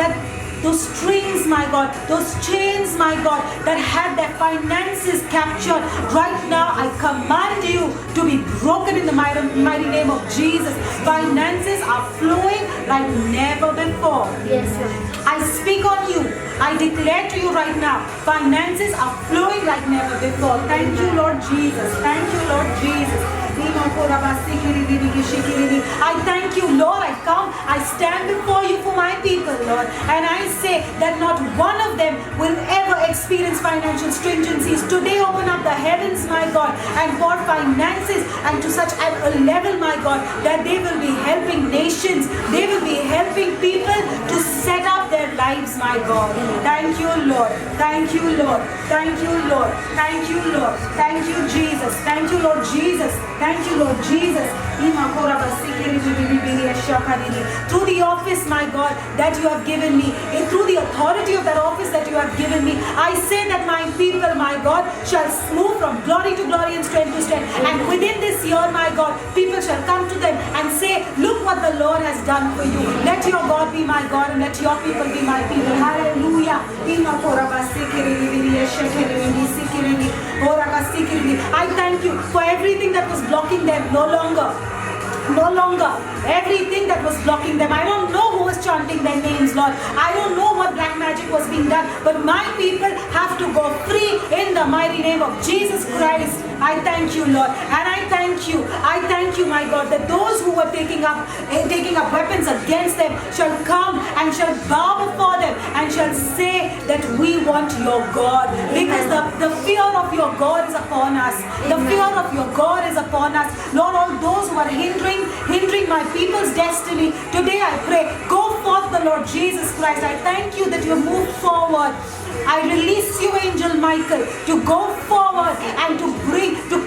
that those strings, my God, those chains, my God, that had their finances captured, right now I command you to be broken in the mighty name of Jesus. Finances are flowing like never before. Yes, sir. I speak on you. I declare to you right now, finances are flowing like never before. Thank you, Lord Jesus. Thank you, Lord Jesus. I thank you, Lord. I stand before you for my people, Lord, and I say that not one of them will ever experience financial stringencies. Today open up the heavens, my God, and pour finances and to such a level, my God, that they will be helping nations. They will be helping people to set up their lives, my God. Thank you, Lord. Thank you, Lord. Thank you, Lord. Thank you, Lord. Thank you, Jesus. Thank you, Lord Jesus. Thank you, Lord Jesus. Through the office, my God, that you have given me, and through the authority of that office that you have given me, I say that my people, my God, shall move from glory to glory and strength to strength. And within this year, my God, people shall come to them and say, look what the Lord has done for you. Let your God be my God and let your people be my people. Hallelujah. I thank you for everything that was blocking them. No longer. Everything that was blocking them. I don't know who was chanting their names, Lord. I don't know what black magic was being done. But my people have to go free in the mighty name of Jesus Christ. I thank you, Lord. And I thank you, my God, that those who were taking up weapons against them shall come and shall bow before them and shall say that we want your God. Because the fear of your God is upon us. The fear of your God is upon us. Lord, all those who are hindering my people's destiny, today I pray, go forth, the Lord Jesus Christ. I thank you that you move forward. I release you, Angel Michael, to go forward and to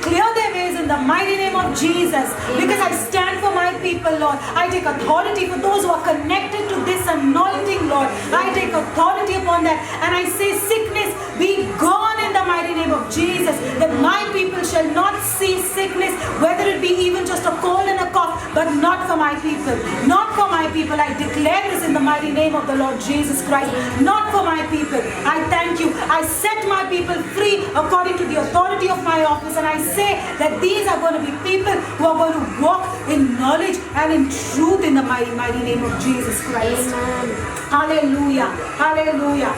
clear their ways in the mighty name of Jesus. Because I stand for my people, Lord. I take authority for those who are connected to this anointing, Lord. I take authority upon that. And I say, sickness, be gone in the mighty name of Jesus. That my people shall not see sickness, whether it be even just a cold and a cough, but not for my people. Not for my people. I declare this in the mighty name of the Lord Jesus Christ. Not for my people. I thank you. I set my people free according to the authority of my office, and I say that these are going to be people who are going to walk in knowledge and in truth in the mighty name of Jesus Christ. Amen. Hallelujah. Hallelujah.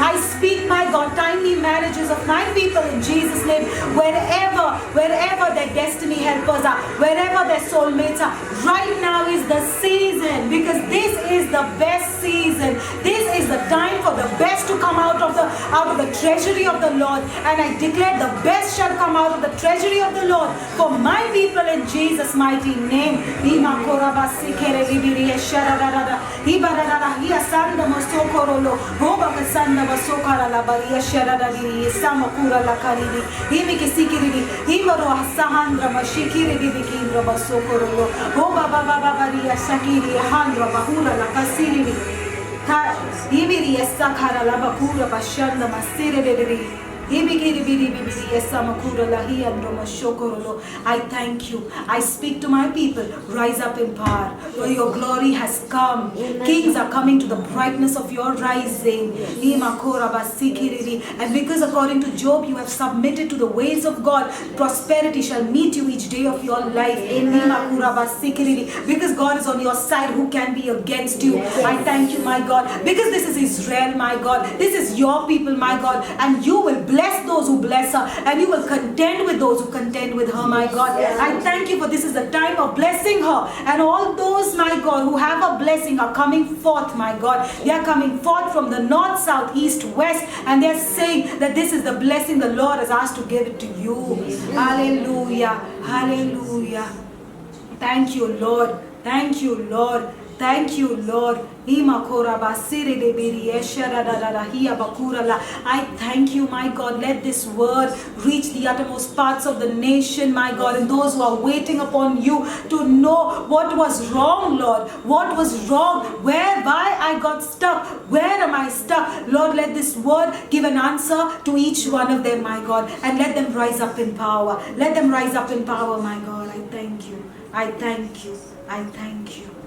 I speak, my God, timely marriages of my people in Jesus' name. Wherever their destiny helpers are, wherever their soulmates are, right now is the season, because this is the best season. This is the time for the best to come out of the treasury of the Lord. And I declare the best shall come out of the treasury of the Lord for my people in Jesus' mighty name. I thank you. I speak to my people. Rise up in power. For your glory has come. Kings are coming to the brightness of your rising. And because according to Job, you have submitted to the ways of God, prosperity shall meet you each day of your life. Because God is on your side, who can be against you? I thank you, my God, because this is Israel, my God. This is your people, my God. And you will bless those who bless her, and you will contend with those who contend with her, my God. I thank you for this is the time of blessing her. And all those, my God, who have a blessing are coming forth, my God. They are coming forth from the north, south, east, west, and they are saying that this is the blessing the Lord has asked to give it to you. Hallelujah. Hallelujah. Thank you, Lord. Thank you, Lord. Thank you, Lord. I thank you, my God. Let this word reach the uttermost parts of the nation, my God, and those who are waiting upon you to know what was wrong, Lord. What was wrong? Why I got stuck? Where am I stuck? Lord, let this word give an answer to each one of them, my God, and let them rise up in power. Let them rise up in power, my God. I thank you. I thank you. I thank you.